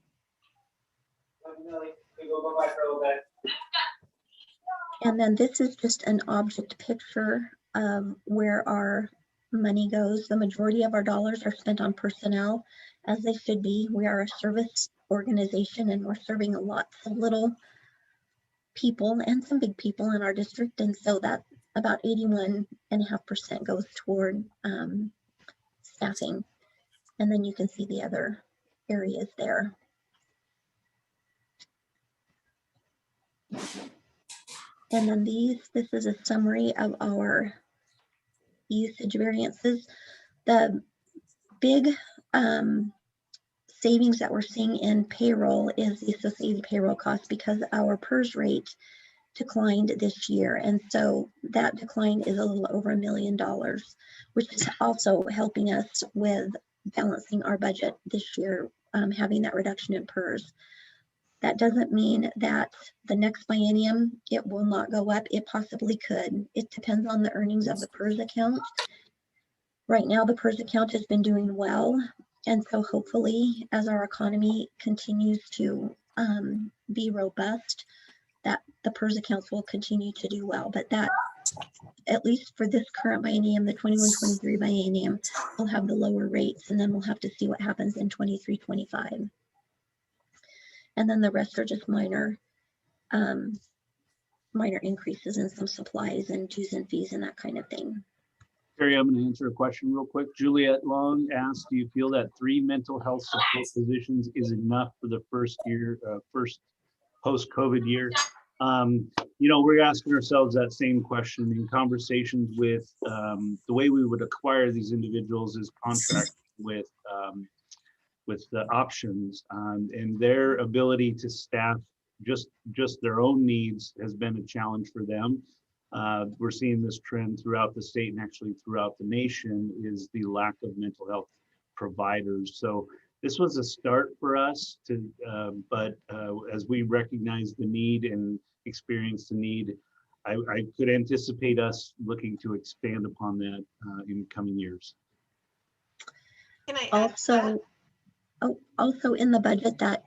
And then this is just an object picture of where our money goes. The majority of our dollars are spent on personnel, as they should be. We are a service organization and we're serving lots of little people and some big people in our district. And so that about 81.5% goes toward staffing. And then you can see the other areas there. And then this is a summary of our usage variances. The big savings that we're seeing in payroll is the associated payroll costs because our PERS rate declined this year. And so that decline is a little over $1 million, which is also helping us with balancing our budget this year, having that reduction in PERS. That doesn't mean that the next biennium, it will not go up. It possibly could. It depends on the earnings of the PERS account. Right now, the PERS account has been doing well. And so hopefully, as our economy continues to be robust, that the PERS accounts will continue to do well. But that, at least for this current biennium, the 21-23 biennium, we'll have the lower rates, and then we'll have to see what happens in 23-25. And then the rest are just minor increases in some supplies and dues and fees and that kind of thing. Terry, I'm going to answer a question real quick. Juliet Long asked, do you feel that 3 mental health support positions is enough for the first post-COVID year? We're asking ourselves that same question in conversations with the way we would acquire these individuals is contract with the options, and their ability to staff just their own needs has been a challenge for them. We're seeing this trend throughout the state and actually throughout the nation is the lack of mental health providers. So this was a start for us but as we recognize the need and experience the need, I could anticipate us looking to expand upon that in coming years. Can I add also in the budget that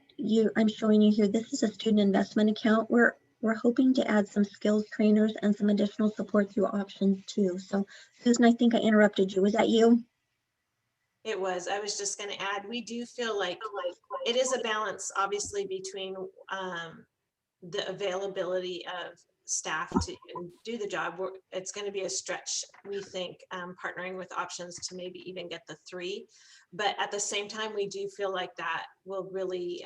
I'm showing you here, this is a student investment account. We're hoping to add some skills trainers and some additional support through options too. So Susan, I think I interrupted you. Was that you? It was. I was just going to add, we do feel like it is a balance, obviously, between the availability of staff to do the job. It's going to be a stretch, we think, partnering with options to maybe even get the 3. But at the same time, we do feel like that will really,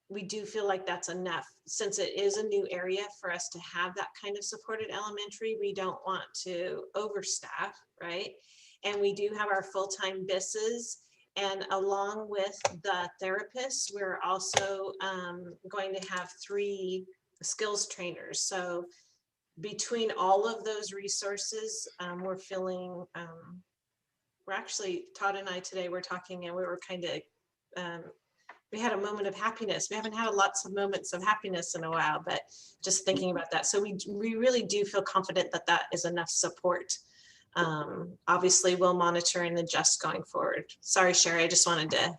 we do feel like that's enough. Since it is a new area for us to have that kind of supported elementary, we don't want to overstaff, right? And we do have our full-time BISs, and along with the therapists, we're also going to have 3 skills trainers. So between all of those resources, we're feeling, we're actually, Todd and I today were talking, and we were kind of, we had a moment of happiness. We haven't had lots of moments of happiness in a while, but just thinking about that. So we really do feel confident that that is enough support. Obviously, we'll monitor and adjust going forward. Sorry, Sherry, I just wanted to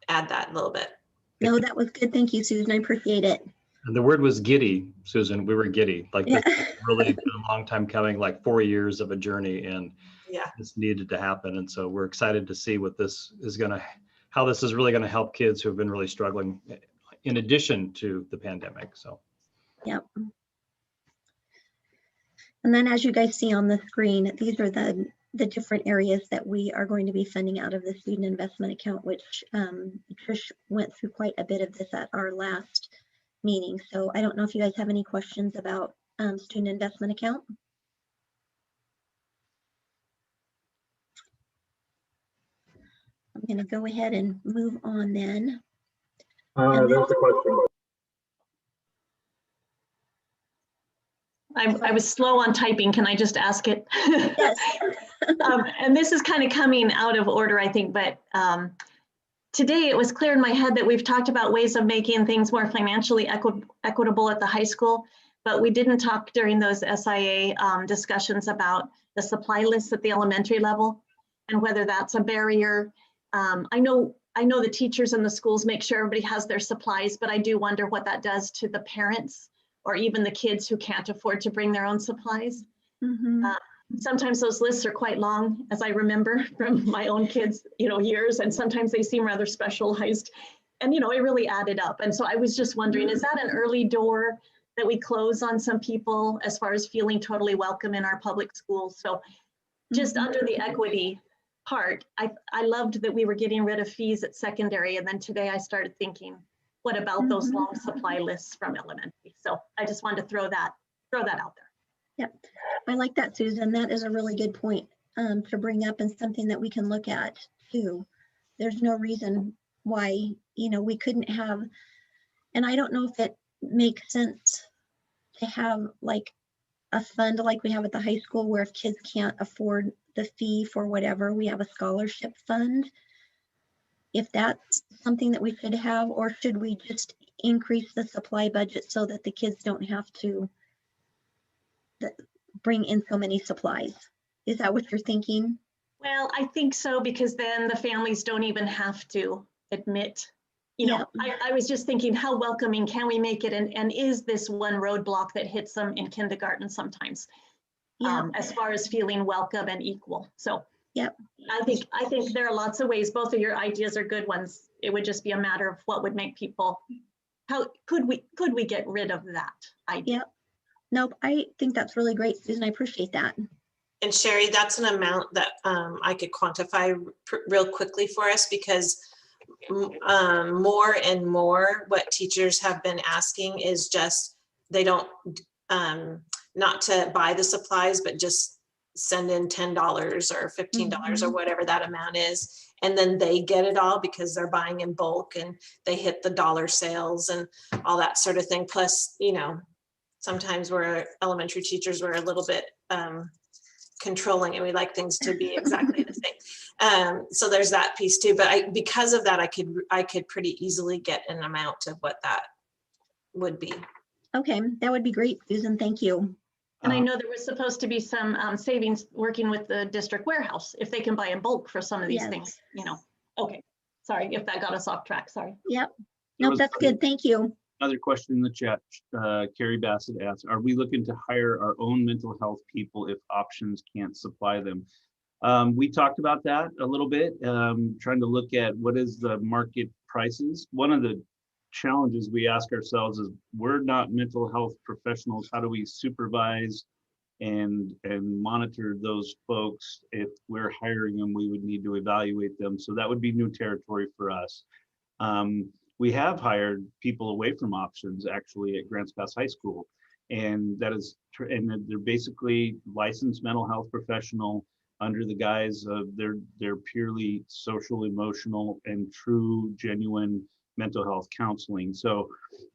add that a little bit. No, that was good. Thank you, Susan. I appreciate it. And the word was giddy, Susan. We were giddy. Like Yeah. this really been a long time coming, like 4 years of a journey, and Yeah, this needed to happen. And so we're excited to see what this is how this is really going to help kids who have been really struggling in addition to the pandemic. So. Yep. And then as you guys see on the screen, these are the different areas that we are going to be funding out of the student investment account, which Trish went through quite a bit of this at our last meeting. So I don't know if you guys have any questions about student investment account. I'm going to go ahead and move on then. There's a question. I was slow on typing. Can I just ask it? Yes. And this is kind of coming out of order, I think, but today it was clear in my head that we've talked about ways of making things more financially equitable at the high school, but we didn't talk during those SIA discussions about the supply lists at the elementary level and whether that's a barrier. I know the teachers and the schools make sure everybody has their supplies, but I do wonder what that does to the parents or even the kids who can't afford to bring their own supplies. Mm-hmm. Sometimes those lists are quite long, as I remember from my own kids, years, and sometimes they seem rather specialized, and it really added up. And so I was just wondering, is that an early door that we close on some people as far as feeling totally welcome in our public schools? So just under the equity part, I loved that we were getting rid of fees at secondary, and then today I started thinking, what about those long supply lists from elementary? So I just wanted to throw that out there. Yep, I like that, Susan. That is a really good point to bring up and something that we can look at. too. There's no reason why, we couldn't have, and I don't know if it makes sense to have like a fund like we have at the high school where if kids can't afford the fee for whatever, we have a scholarship fund. If that's something that we should have, or should we just increase the supply budget so that the kids don't have to bring in so many supplies? Is that what you're thinking? Well, I think so, because then the families don't even have to admit, I was just thinking, how welcoming can we make it? And is this one roadblock that hits them in kindergarten sometimes, as far as feeling welcome and equal? So I think there are lots of ways. Both of your ideas are good ones. It would just be a matter of what would make people, how could we get rid of that idea? Nope, I think that's really great, Susan. I appreciate that. And Sherry, that's an amount that I could quantify real quickly for us, because more and more what teachers have been asking is just, they don't, not to buy the supplies, but just send in $10 or $15 or whatever that amount is. And then they get it all because they're buying in bulk and they hit the dollar sales and all that sort of thing. Plus, sometimes we're elementary teachers, we're a little bit controlling and we like things to be exactly the same. So there's that piece too. But because of that, I could pretty easily get an amount of what that would be. Okay, that would be great, Susan. Thank you. And I know there was supposed to be some savings working with the district warehouse if they can buy in bulk for some of these things, Okay, sorry if that got us off track. Sorry. Yep. Nope, that's good. Thank you. Another question in the chat, Carrie Bassett asks, are we looking to hire our own mental health people if options can't supply them? We talked about that a little bit, trying to look at what is the market prices. One of the challenges we ask ourselves is, we're not mental health professionals. How do we supervise and monitor those folks? If we're hiring them, we would need to evaluate them. So that would be new territory for us. We have hired people away from options actually at Grants Pass High School, and and they're basically licensed mental health professional under the guise of they're purely social, emotional, and true, genuine mental health counseling. So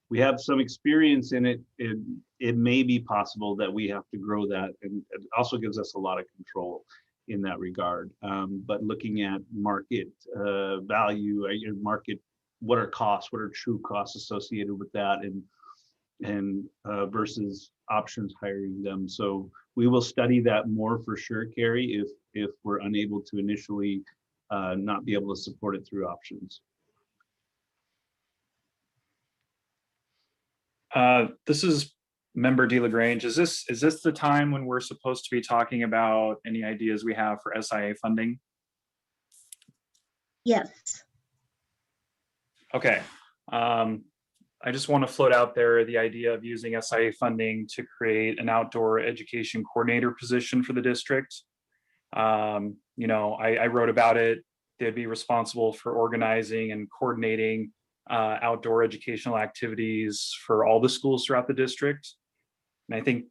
we have some experience in it. It may be possible that we have to grow that, and it also gives us a lot of control in that regard. But looking at market value, market, what are costs, what are true costs associated with that, and versus options hiring them. So we will study that more for sure, Carrie, if we're unable to initially not be able to support it through options. This is Member DeLagrange. Is this the time when we're supposed to be talking about any ideas we have for SIA funding? Yes. Okay. I just want to float out there the idea of using SIA funding to create an outdoor education coordinator position for the district. I wrote about it. They'd be responsible for organizing and coordinating outdoor educational activities for all the schools throughout the district. And I think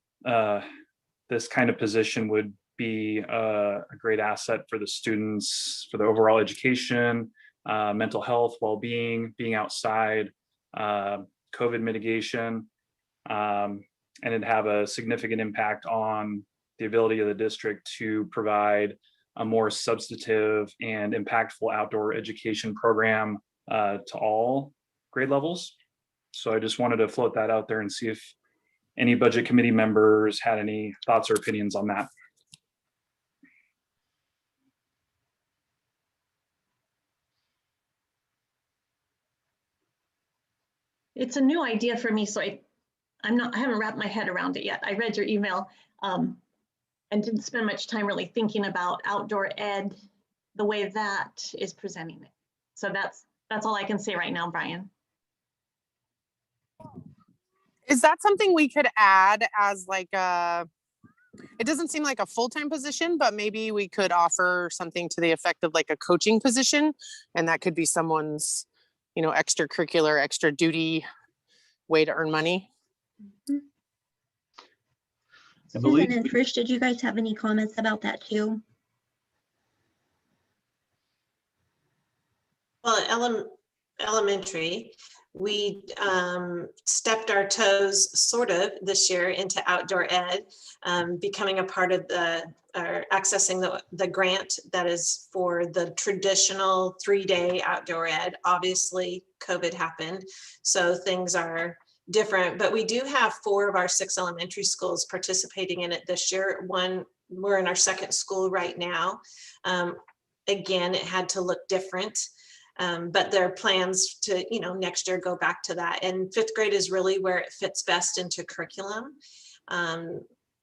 this kind of position would be a great asset for the students, for the overall education, mental health, well-being, being outside, COVID mitigation, and it'd have a significant impact on the ability of the district to provide a more substantive and impactful outdoor education program to all grade levels. So I just wanted to float that out there and see if any budget committee members had any thoughts or opinions on that. It's a new idea for me, so I haven't wrapped my head around it yet. I read your email and didn't spend much time really thinking about outdoor ed the way that is presenting it. So that's all I can say right now, Brian. Is that something we could add as like it doesn't seem like a full-time position, but maybe we could offer something to the effect of like a coaching position, and that could be someone's, extracurricular, extra duty way to earn money. Susan and Trish, did you guys have any comments about that too? Well, elementary, we stepped our toes sort of this year into outdoor ed, becoming a part of accessing the grant that is for the traditional 3-day outdoor ed. Obviously, COVID happened, so things are different, but we do have 4 of our 6 elementary schools participating in it this year. We're in our 2nd school right now. Again, it had to look different. But there are plans to, next year go back to that. And 5th grade is really where it fits best into curriculum.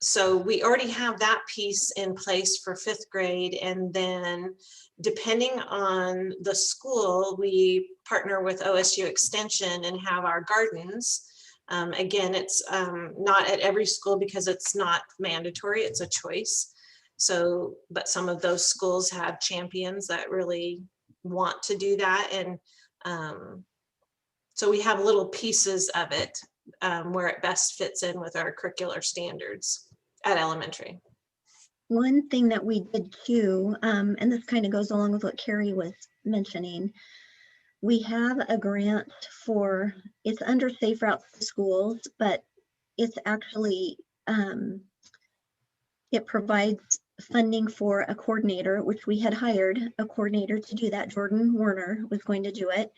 So we already have that piece in place for 5th grade. And then depending on the school, we partner with OSU Extension and have our gardens. Again, it's not at every school because it's not mandatory, it's a choice. So, but some of those schools have champions that really want to do that. And so we have little pieces of it where it best fits in with our curricular standards at elementary. One thing that we did too, and this kind of goes along with what Carrie was mentioning, we have a grant for, it's under Safe Routes to Schools, but it's actually, it provides funding for a coordinator, which we had hired a coordinator to do that. Jordan Werner was going to do it.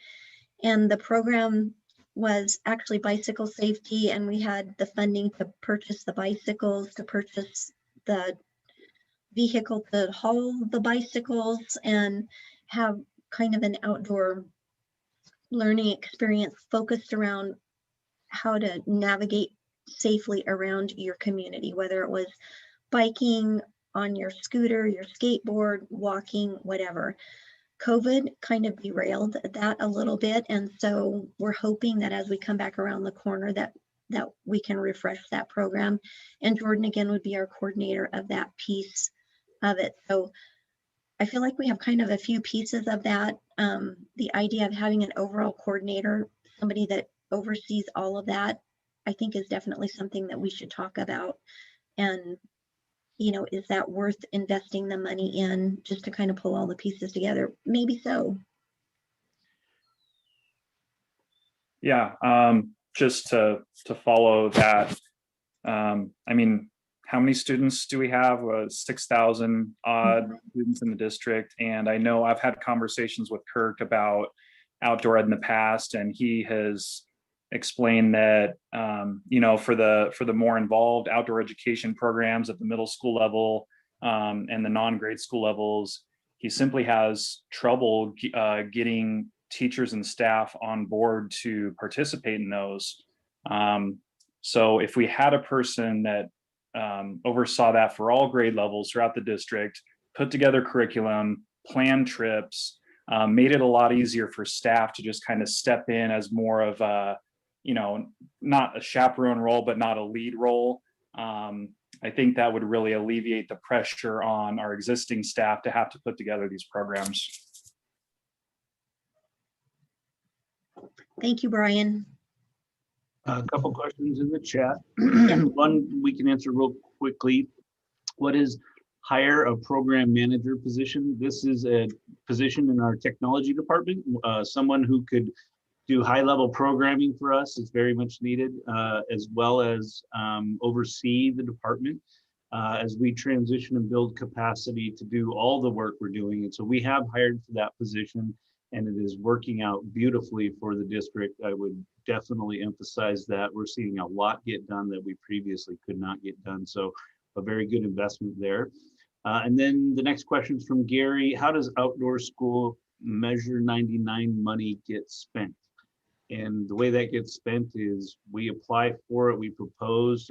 And the program was actually bicycle safety, and we had the funding to purchase the bicycles, to purchase the vehicle to haul the bicycles, and have kind of an outdoor learning experience focused around how to navigate safely around your community, whether it was biking, on your scooter, your skateboard, walking, whatever. COVID kind of derailed that a little bit. And so we're hoping that as we come back around the corner that we can refresh that program. And Jordan, again, would be our coordinator of that piece of it. So I feel like we have kind of a few pieces of that. The idea of having an overall coordinator, somebody that oversees all of that, I think is definitely something that we should talk about. And is that worth investing the money in just to kind of pull all the pieces together? Maybe so. Yeah, just to follow that, I mean, how many students do we have? 6,000 odd students in the district. And I know I've had conversations with Kirk about outdoor ed in the past, and he has explained that, for the more involved outdoor education programs at the middle school level and the non-grade school levels, he simply has trouble getting teachers and staff on board to participate in those. So if we had a person that oversaw that for all grade levels throughout the district, put together curriculum, planned trips, made it a lot easier for staff to just kind of step in as more of a, not a chaperone role, but not a lead role. I think that would really alleviate the pressure on our existing staff to have to put together these programs. Thank you, Brian. A couple questions in the chat. One we can answer real quickly. What is hire a program manager position? This is a position in our technology department. Someone who could do high-level programming for us is very much needed, as well as oversee the department as we transition and build capacity to do all the work we're doing. And so we have hired for that position, and it is working out beautifully for the district. I would definitely emphasize that. We're seeing a lot get done that we previously could not get done. So a very good investment there. And then the next question is from Gary. How does outdoor school Measure 99 money get spent? And the way that gets spent is we apply for it, we propose,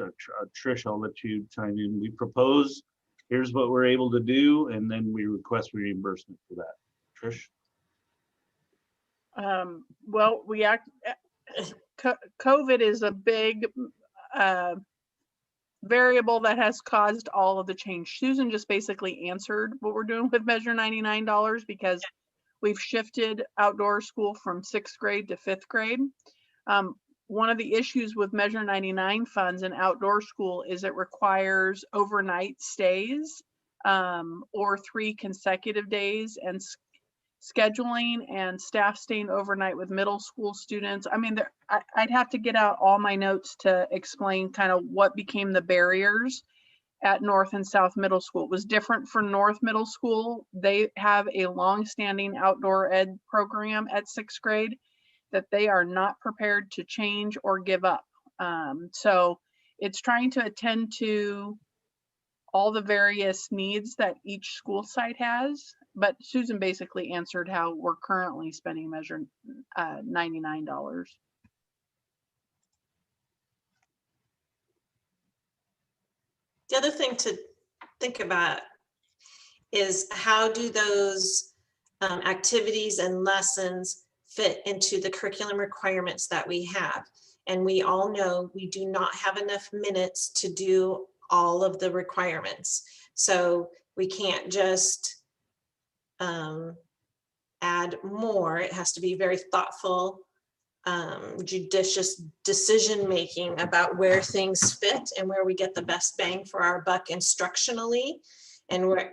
Trish, I'll let you chime in. We propose, here's what we're able to do, and then we request reimbursement for that. Trish? Well, COVID is a big variable that has caused all of the change. Susan just basically answered what we're doing with Measure $99 because we've shifted outdoor school from 6th grade to 5th grade. One of the issues with Measure 99 funds in outdoor school is it requires overnight stays or 3 consecutive days. And scheduling and staff staying overnight with middle school students. I mean, I'd have to get out all my notes to explain kind of what became the barriers at North and South Middle School. It was different for North Middle School. They have a long-standing outdoor ed program at 6th grade that they are not prepared to change or give up. So it's trying to attend to all the various needs that each school site has. But Susan basically answered how we're currently spending Measure $99. The other thing to think about is how do those activities and lessons fit into the curriculum requirements that we have? And we all know we do not have enough minutes to do all of the requirements. So we can't just add more. It has to be very thoughtful, judicious decision-making about where things fit and where we get the best bang for our buck instructionally, and where,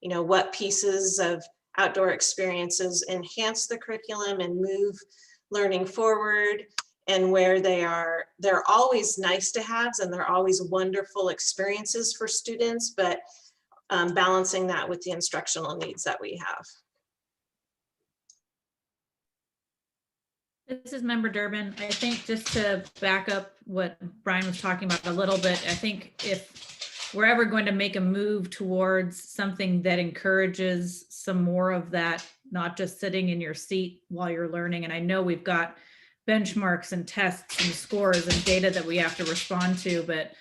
you know, what pieces of outdoor experiences enhance the curriculum and move learning forward, and where they're always nice to haves and they're always wonderful experiences for students, but balancing that with the instructional needs that we have. This is Member Durbin. I think just to back up what Brian was talking about a little bit, I think if we're ever going to make a move towards something that encourages some more of that, not just sitting in your seat while you're learning, and I know we've got benchmarks and tests and scores and data that we have to respond to, but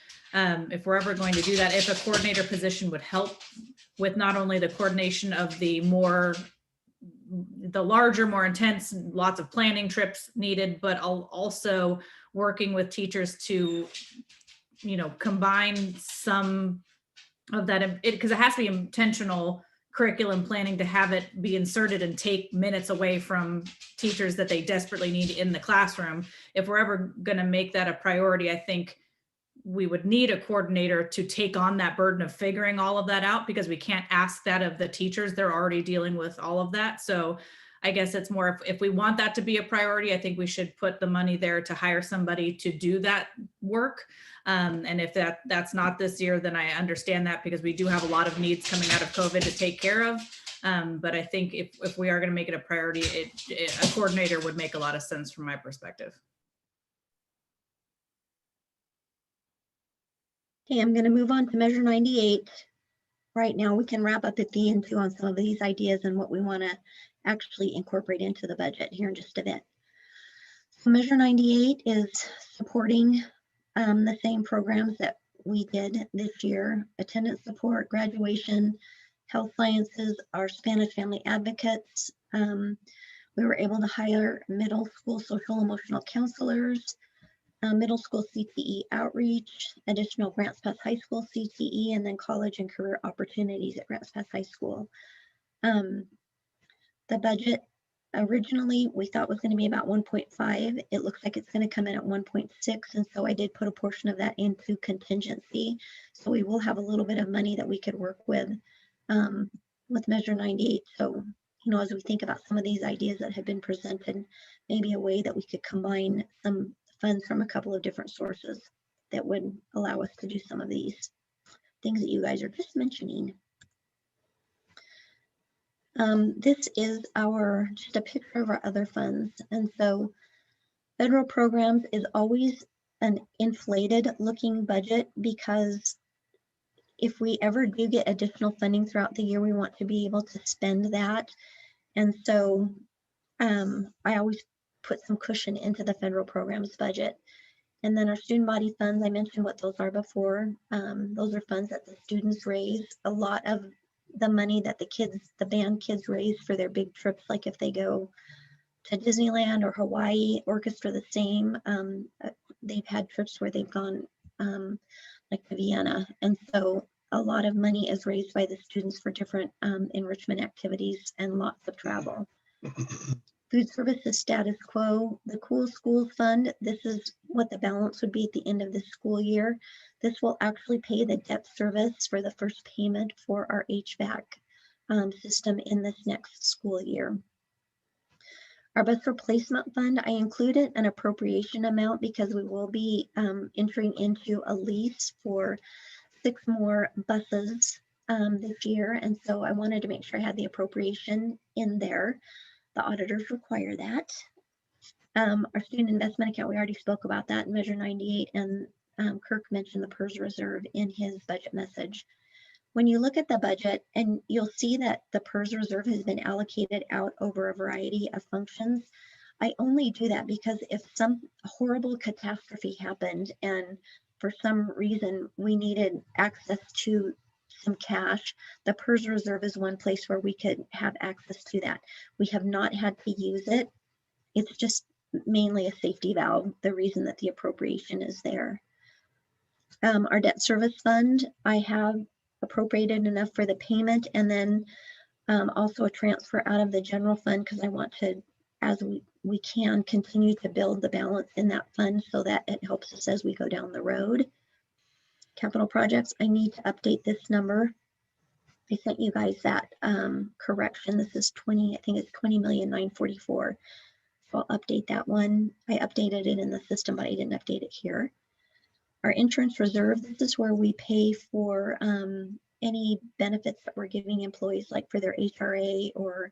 if we're ever going to do that, if a coordinator position would help with not only the coordination of the larger, more intense, lots of planning trips needed, but also working with teachers to, you know, combine some of that, because it has to be intentional curriculum planning to have it be inserted and take minutes away from teachers that they desperately need in the classroom. If we're ever going to make that a priority, I think we would need a coordinator to take on that burden of figuring all of that out, because we can't ask that of the teachers. They're already dealing with all of that. So I guess it's more, if we want that to be a priority, I think we should put the money there to hire somebody to do that work. And if that's not this year, then I understand that, because we do have a lot of needs coming out of COVID to take care of. But I think if we are going to make it a priority, a coordinator would make a lot of sense from my perspective. Okay, I'm going to move on to Measure 98. Right now, we can wrap up at the end too on some of these ideas and what we want to actually incorporate into the budget here in just a bit. So Measure 98 is supporting the same programs that we did this year: attendance support, graduation, health sciences, our Spanish family advocates. We were able to hire middle school social emotional counselors, middle school CTE outreach, additional Grants Pass High School CTE, and then college and career opportunities at Grants Pass High School. The budget originally we thought was going to be about 1.5. It looks like it's going to come in at 1.6, and so I did put a portion of that into contingency. So we will have a little bit of money that we could work with Measure 98. So, you know, as we think about some of these ideas that have been presented, maybe a way that we could combine some funds from a couple of different sources that would allow us to do some of these things that you guys are just mentioning. This is just a picture of our other funds. And so federal programs is always an inflated looking budget, because if we ever do get additional funding throughout the year, we want to be able to spend that. And so I always put some cushion into the federal programs budget. And then our student body funds, I mentioned what those are before. Those are funds that the students raise. A lot of the money that the band kids raise for their big trips, like if they go to Disneyland or Hawaii, orchestra the same. They've had trips where they've gone like to Vienna. And so a lot of money is raised by the students for different enrichment activities and lots of travel. Food services status quo, the Cool Schools Fund, this is what the balance would be at the end of this school year. This will actually pay the debt service for the first payment for our HVAC system in this next school year. Our bus replacement fund, I included an appropriation amount because we will be entering into a lease for 6 more buses this year. And so I wanted to make sure I had the appropriation in there. The auditors require that. Our student investment account, we already spoke about that in Measure 98, and Kirk mentioned the PERS reserve in his budget message. When you look at the budget, and you'll see that the PERS reserve has been allocated out over a variety of functions. I only do that because if some horrible catastrophe happened and for some reason we needed access to some cash, the PERS reserve is one place where we could have access to that. We have not had to use it. It's just mainly a safety valve, the reason that the appropriation is there. Our debt service fund, I have appropriated enough for the payment, and then also a transfer out of the general fund because I want to, as we can, continue to build the balance in that fund so that it helps us as we go down the road. Capital projects, I need to update this number. I sent you guys that correction. This is 20, I think it's 20,944,000. So I'll update that one. I updated it in the system, but I didn't update it here. Our insurance reserve, this is where we pay for any benefits that we're giving employees, like for their HRA or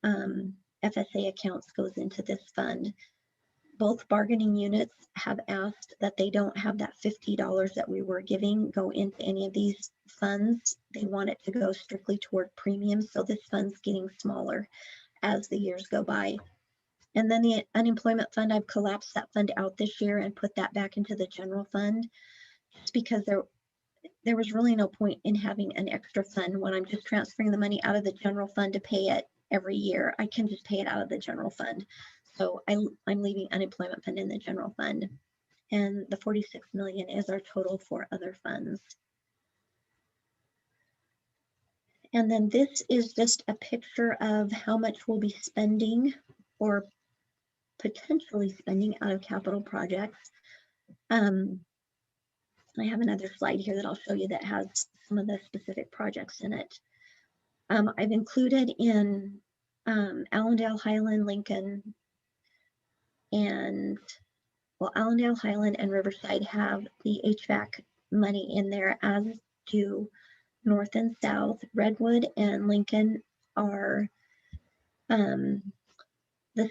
FSA accounts, goes into this fund. Both bargaining units have asked that they don't have that $50 that we were giving go into any of these funds. They want it to go strictly toward premiums. So this fund's getting smaller as the years go by. And then the unemployment fund, I've collapsed that fund out this year and put that back into the general fund, just because there was really no point in having an extra fund when I'm just transferring the money out of the general fund to pay it every year. I can just pay it out of the general fund. So I'm leaving unemployment fund in the general fund. And the 46 million is our total for other funds. And then this is just a picture of how much we'll be spending or potentially spending out of capital projects. I have another slide here that I'll show you that has some of the specific projects in it. I've included in Allendale, Highland, Lincoln, and well, Allendale, Highland, and Riverside have the HVAC money in there, as do North and South. Redwood and Lincoln are the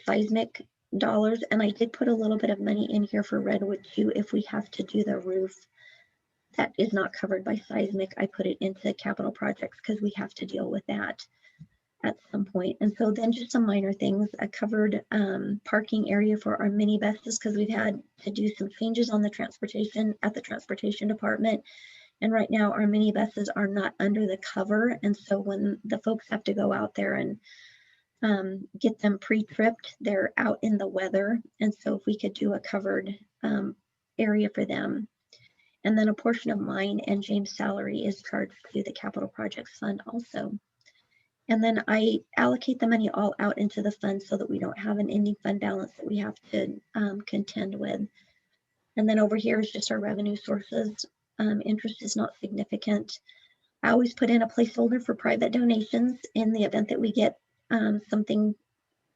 seismic dollars, and I did put a little bit of money in here for Redwood too if we have to do the roof that is not covered by seismic. I put it into capital projects because we have to deal with that at some point. And so then just some minor things, a covered parking area for our mini buses because we've had to do some changes on the transportation at the transportation department. And right now our mini buses are not under the cover, and so when the folks have to go out there and get them pre-tripped, they're out in the weather. And so if we could do a covered area for them. And then a portion of mine and James' salary is charged to the capital projects fund also. And then I allocate the money all out into the fund so that we don't have an ending fund balance that we have to contend with. And then over here is just our revenue sources. Interest is not significant. I always put in a placeholder for private donations in the event that we get something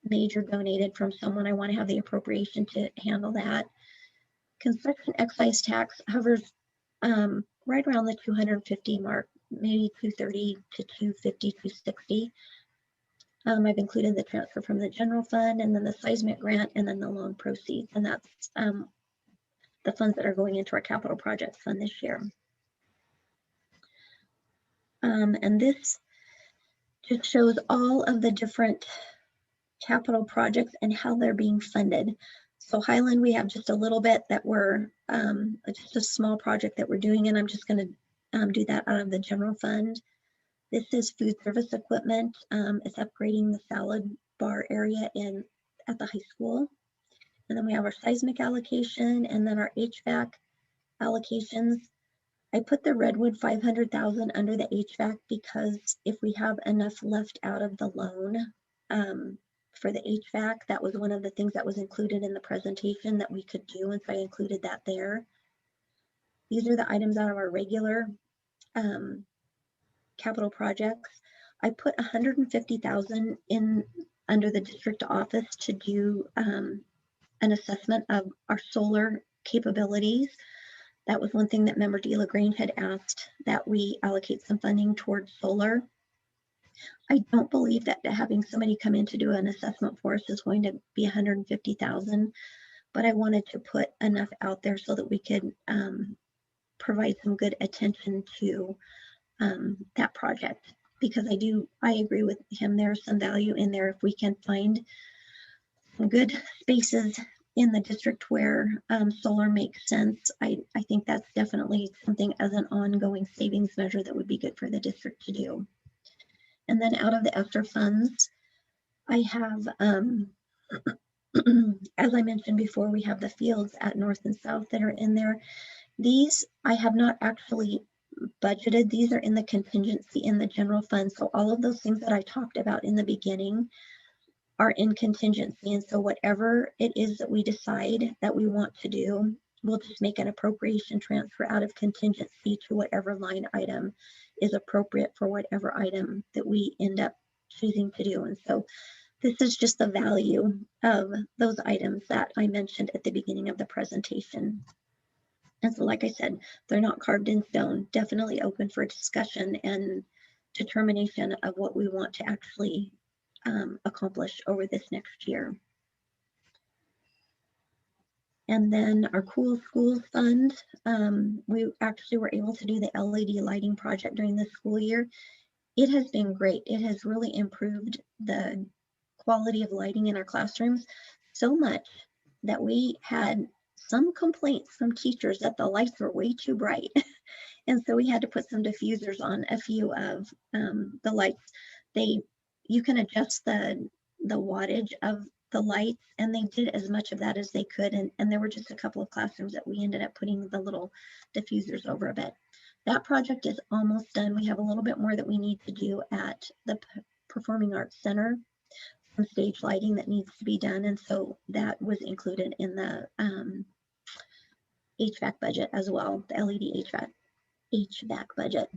major donated from someone. I want to have the appropriation to handle that. Construction excise tax hovers right around the 250 mark, maybe 230 to 250, 260. I've included the transfer from the general fund, and then the seismic grant, and then the loan proceeds, and that's the funds that are going into our capital projects fund this year. And this just shows all of the different capital projects and how they're being funded. So Highland, we have just a little bit that we're, just a small project that we're doing, and I'm just going to do that out of the general fund. This is food service equipment. It's upgrading the salad bar area at the high school. And then we have our seismic allocation, and then our HVAC allocations. I put the Redwood 500,000 under the HVAC because if we have enough left out of the loan for the HVAC, that was one of the things that was included in the presentation that we could do, and so I included that there. These are the items out of our regular capital projects. I put 150,000 in under the district office to do an assessment of our solar capabilities. That was one thing that member De La Grange had asked, that we allocate some funding towards solar. I don't believe that having somebody come in to do an assessment for us is going to be 150,000, but I wanted to put enough out there so that we could provide some good attention to that project, because I agree with him. There's some value in there if we can find some good spaces in the district where solar makes sense. I think that's definitely something as an ongoing savings measure that would be good for the district to do. And then out of the ESSER funds, I have, as I mentioned before, we have the fields at North and South that are in there. These I have not actually budgeted. These are in the contingency in the general fund. So all of those things that I talked about in the beginning are in contingency. And so whatever it is that we decide that we want to do, we'll just make an appropriation transfer out of contingency to whatever line item is appropriate for whatever item that we end up choosing to do. And so this is just the value of those items that I mentioned at the beginning of the presentation. And so, like I said, they're not carved in stone, definitely open for discussion and determination of what we want to actually accomplish over this next year. And then our Cool Schools Fund, we actually were able to do the LED lighting project during the school year. It has been great. It has really improved the quality of lighting in our classrooms so much that we had some complaints from teachers that the lights were way too bright. And so we had to put some diffusers on a few of the lights. You can adjust the wattage of the lights, and they did as much of that as they could. And there were just a couple of classrooms that we ended up putting the little diffusers over a bit. That project is almost done. We have a little bit more that we need to do at the Performing Arts Center, some stage lighting that needs to be done. And so that was included in the HVAC budget as well, the LED HVAC budget.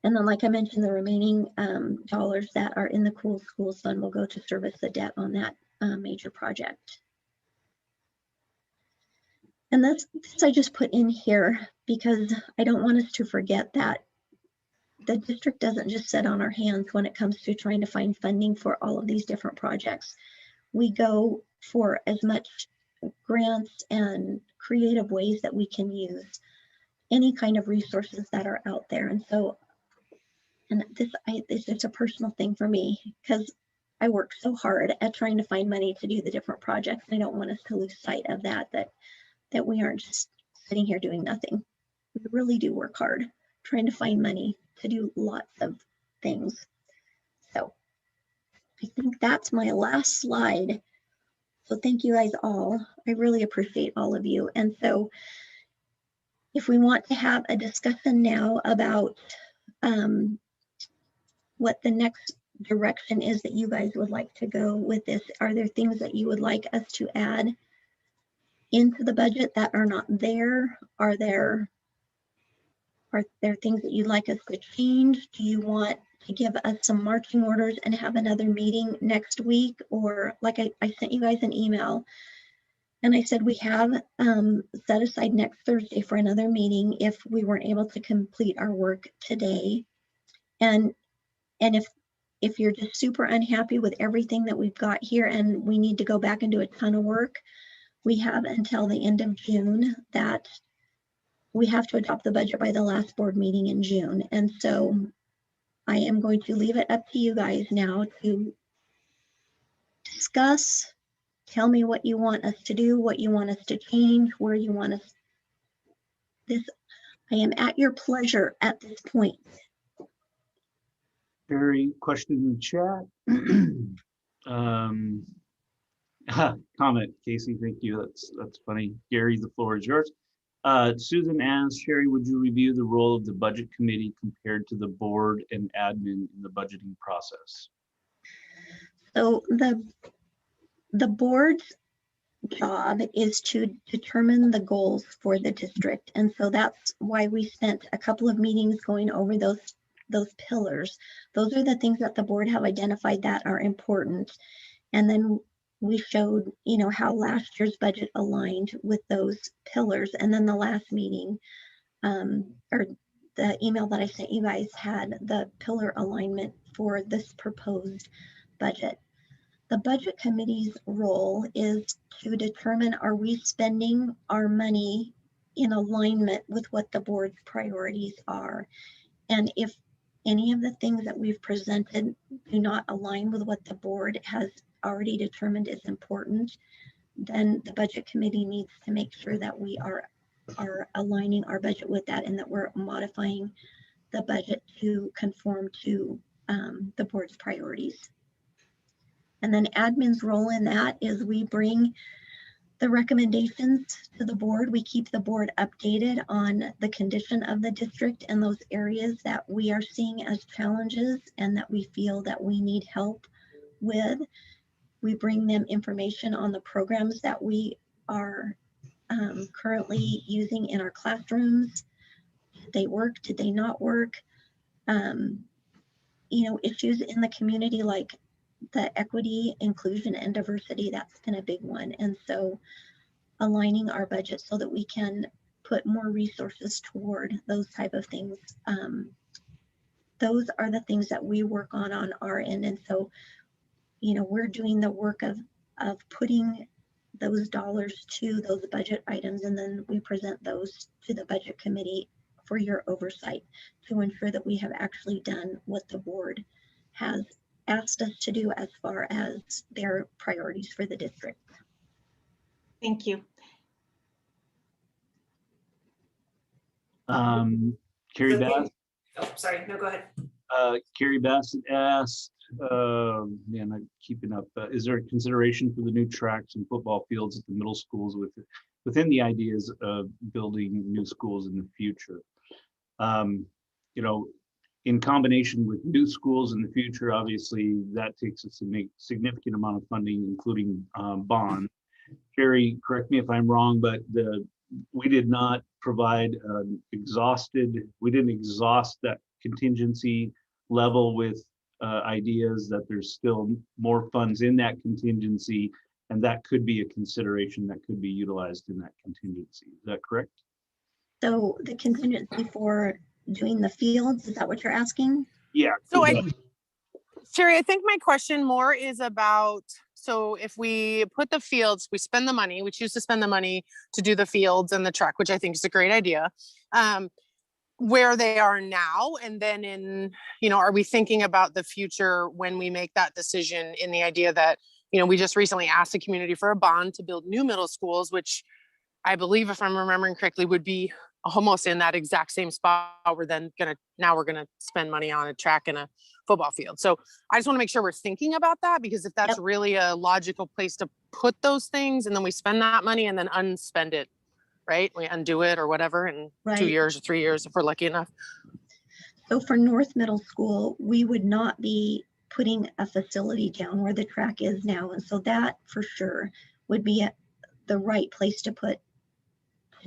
And then, like I mentioned, the remaining dollars that are in the Cool Schools Fund will go to service the debt on that major project. And this I just put in here because I don't want us to forget that the district doesn't just sit on our hands when it comes to trying to find funding for all of these different projects. We go for as much grants and creative ways that we can use any kind of resources that are out there. And so, and this is a personal thing for me because I work so hard at trying to find money to do the different projects. I don't want us to lose sight of that we aren't just sitting here doing nothing. We really do work hard trying to find money to do lots of things. So I think that's my last slide. So thank you guys all. I really appreciate all of you. And so if we want to have a discussion now about what the next direction is that you guys would like to go with this, are there things that you would like us to add into the budget that are not there? Are there things that you'd like us to change? Do you want to give us some marching orders and have another meeting next week? Or like I sent you guys an email and I said we have set aside next Thursday for another meeting if we weren't able to complete our work today. And if you're just super unhappy with everything that we've got here and we need to go back and do a ton of work, we have until the end of June that we have to adopt the budget by the last board meeting in June. And so I am going to leave it up to you guys now to discuss, tell me what you want us to do, what you want us to change, where you want us. I am at your pleasure at this point. Very question in the chat. Comment, Casey, thank you. That's funny. Gary, the floor is yours. Susan asks, Sherry, would you review the role of the budget committee compared to the board and admin in the budgeting process? So the board's job is to determine the goals for the district. And so that's why we spent a couple of meetings going over those those pillars. Those are the things that the board have identified that are important. And then we showed, you know, how last year's budget aligned with those pillars. And then the last meeting, or the email that I sent you guys had the pillar alignment for this proposed budget. The budget committee's role is to determine, are we spending our money in alignment with what the board's priorities are? And if any of the things that we've presented do not align with what the board has already determined is important, then the budget committee needs to make sure that we are aligning our budget with that and that we're modifying the budget to conform to the board's priorities. And then admin's role in that is we bring the recommendations to the board. We keep the board updated on the condition of the district and those areas that we are seeing as challenges and that we feel that we need help with. We bring them information on the programs that we are currently using in our classrooms. Did they work? Did they not work? You know, issues in the community like the equity, inclusion, and diversity, that's been a big one. And so aligning our budget so that we can put more resources toward those type of things. Those are the things that we work on our end. And so, you know, we're doing the work of putting those dollars to those budget items, and then we present those to the budget committee for your oversight to ensure that we have actually done what the board has asked us to do as far as their priorities for the district. Thank you. Carrie Bass. Oh, sorry, no, go ahead. Carrie Bassett asked, man, I'm keeping up. Is there a consideration for the new tracks and football fields at the middle schools within the ideas of building new schools in the future? You know, in combination with new schools in the future, obviously that takes a significant amount of funding, including bond. Carrie, correct me if I'm wrong, but we did not provide we didn't exhaust that contingency level with ideas that there's still more funds in that contingency, and that could be a consideration that could be utilized in that contingency. Is that correct? So the contingency for doing the fields, is that what you're asking? Yeah. So Sherry, I think my question more is about, so if we put the fields, we spend the money, we choose to spend the money to do the fields and the track, which I think is a great idea, where they are now. And then in, you know, are we thinking about the future when we make that decision in the idea that, you know, we just recently asked the community for a bond to build new middle schools, which I believe, if I'm remembering correctly, would be almost in that exact same spot. We're gonna spend money on a track and a football field. So I just want to make sure we're thinking about that, because if that's really a logical place to put those things, and then we spend that money and then unspend it, right? We undo it or whatever in 2 years or 3 years if we're lucky enough. So for North Middle School, we would not be putting a facility down where the track is now. And so that for sure would be the right place to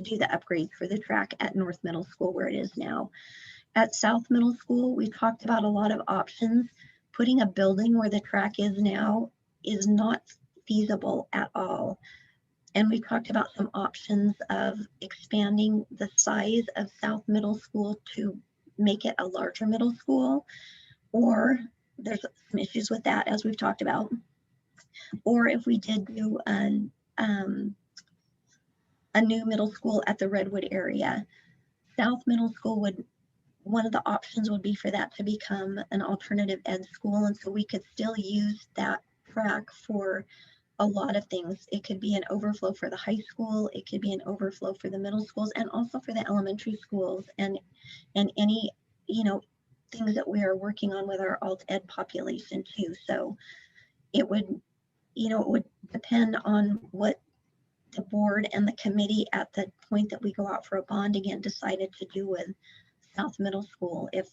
do the upgrades for the track at North Middle School where it is now. At South Middle School, we talked about a lot of options. Putting a building where the track is now is not feasible at all. And we talked about some options of expanding the size of South Middle School to make it a larger middle school, or there's some issues with that as we've talked about. Or if we did do a new middle school at the Redwood area, South Middle School one of the options would be for that to become an alternative ed school. And so we could still use that track for a lot of things. It could be an overflow for the high school. It could be an overflow for the middle schools, and also for the elementary schools, and any, you know, things that we are working on with our alt ed population too. So it would, you know, it would depend on what the board and the committee at the point that we go out for a bond again decided to do with South Middle School. If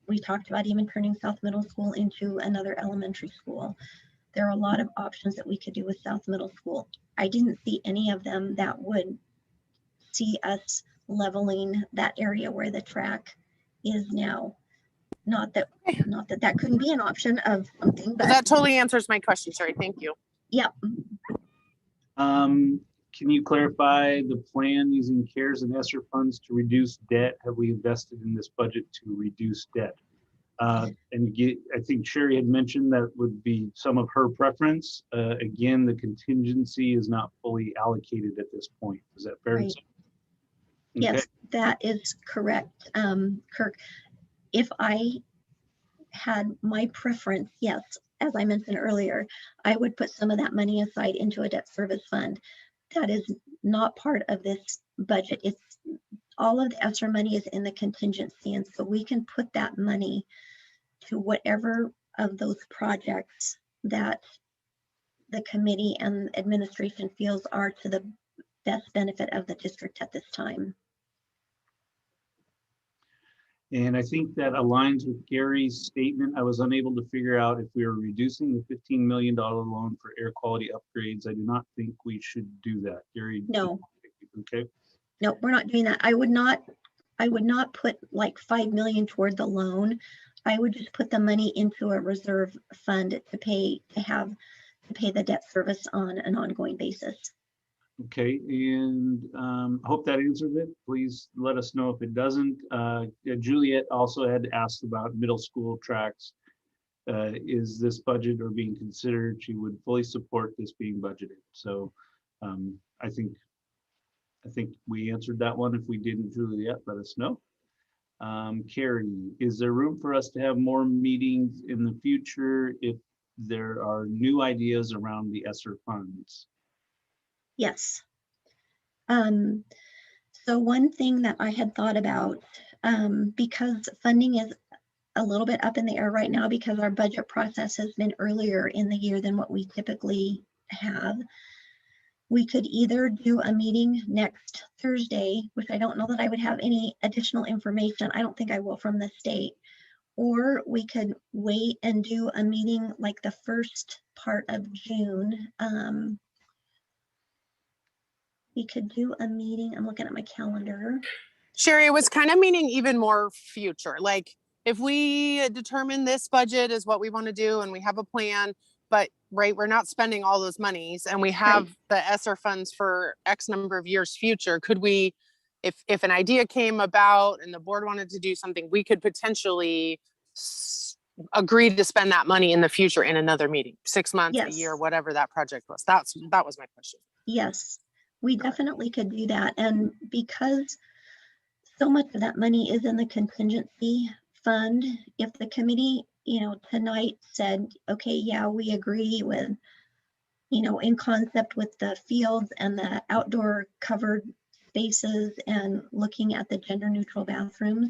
we talked about even turning South Middle School into another elementary school, there are a lot of options that we could do with South Middle School. I didn't see any of them that would see us leveling that area where the track is now. Not that that couldn't be an option of something, Well, but that totally answers my question, Sherry. Thank you. yeah. Can you clarify the plan using CARES and ESSER funds to reduce debt? Have we invested in this budget to reduce debt? I think Sherry had mentioned that would be some of her preference. Again, the contingency is not fully allocated at this point. Is that fair? Right. Yes, that is correct, Kirk. If I had my preference, yes, as I mentioned earlier, I would put some of that money aside into a debt service fund. That is not part of this budget. It's all of the ESSER money is in the contingency, and so we can put that money to whatever of those projects that the committee and administration feels are to the best benefit of the district at this time. And I think that aligns with Gary's statement. I was unable to figure out if we are reducing the $15 million loan for air quality upgrades. I do not think we should do that. Gary? No. Okay. No, we're not doing that. I would not put like 5 million toward the loan. I would just put the money into a reserve fund to pay the debt service on an ongoing basis. Okay, and hope that answers it. Please let us know if it doesn't. Juliet also had asked about middle school tracks. Is this budget or being considered? She would fully support this being budgeted. So I think we answered that one. If we didn't, Juliet, let us know. Carrie, is there room for us to have more meetings in the future if there are new ideas around the ESSER funds? Yes. So one thing that I had thought about, because funding is a little bit up in the air right now because our budget process has been earlier in the year than what we typically have, we could either do a meeting next Thursday, which I don't know that I would have any additional information. I don't think I will from the state. Or we could wait and do a meeting like the first part of June. We could do a meeting. I'm looking at my calendar. Sherry, it was kind of meaning even more future. Like if we determine this budget is what we want to do and we have a plan, but right, we're not spending all those monies and we have the ESSER funds for X number of years future, could we, if an idea came about and the board wanted to do something, we could potentially agree to spend that money in the future in another meeting, 6 months, a year, whatever that project was. That was my question. Yes, we definitely could do that. And because so much of that money is in the contingency fund, if the committee, tonight said, okay, yeah, we agree with, in concept with the fields and the outdoor covered spaces and looking at the gender neutral bathrooms,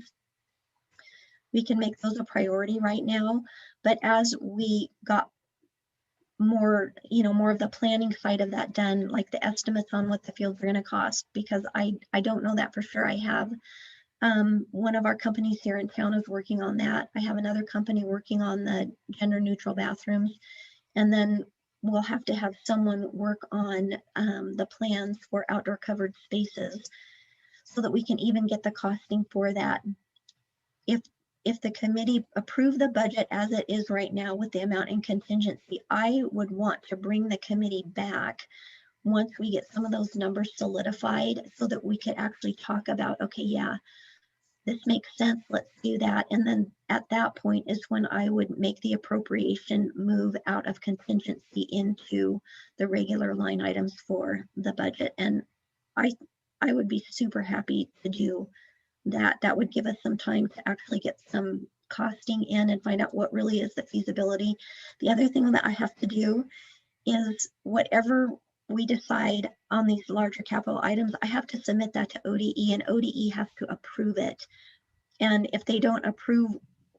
we can make those a priority right now. But as we got more of the planning side of that done, like the estimates on what the fields are going to cost, because I don't know that for sure. I have one of our companies here in town is working on that. I have another company working on the gender neutral bathrooms, and then we'll have to have someone work on the plans for outdoor covered spaces so that we can even get the costing for that. If the committee approve the budget as it is right now with the amount in contingency, I would want to bring the committee back once we get some of those numbers solidified so that we could actually talk about, okay, yeah, this makes sense, let's do that. And then at that point is when I would make the appropriation move out of contingency into the regular line items for the budget. And I would be super happy to do that. That would give us some time to actually get some costing in and find out what really is the feasibility. The other thing that I have to do is whatever we decide on these larger capital items, I have to submit that to ODE, and ODE has to approve it. And if they don't approve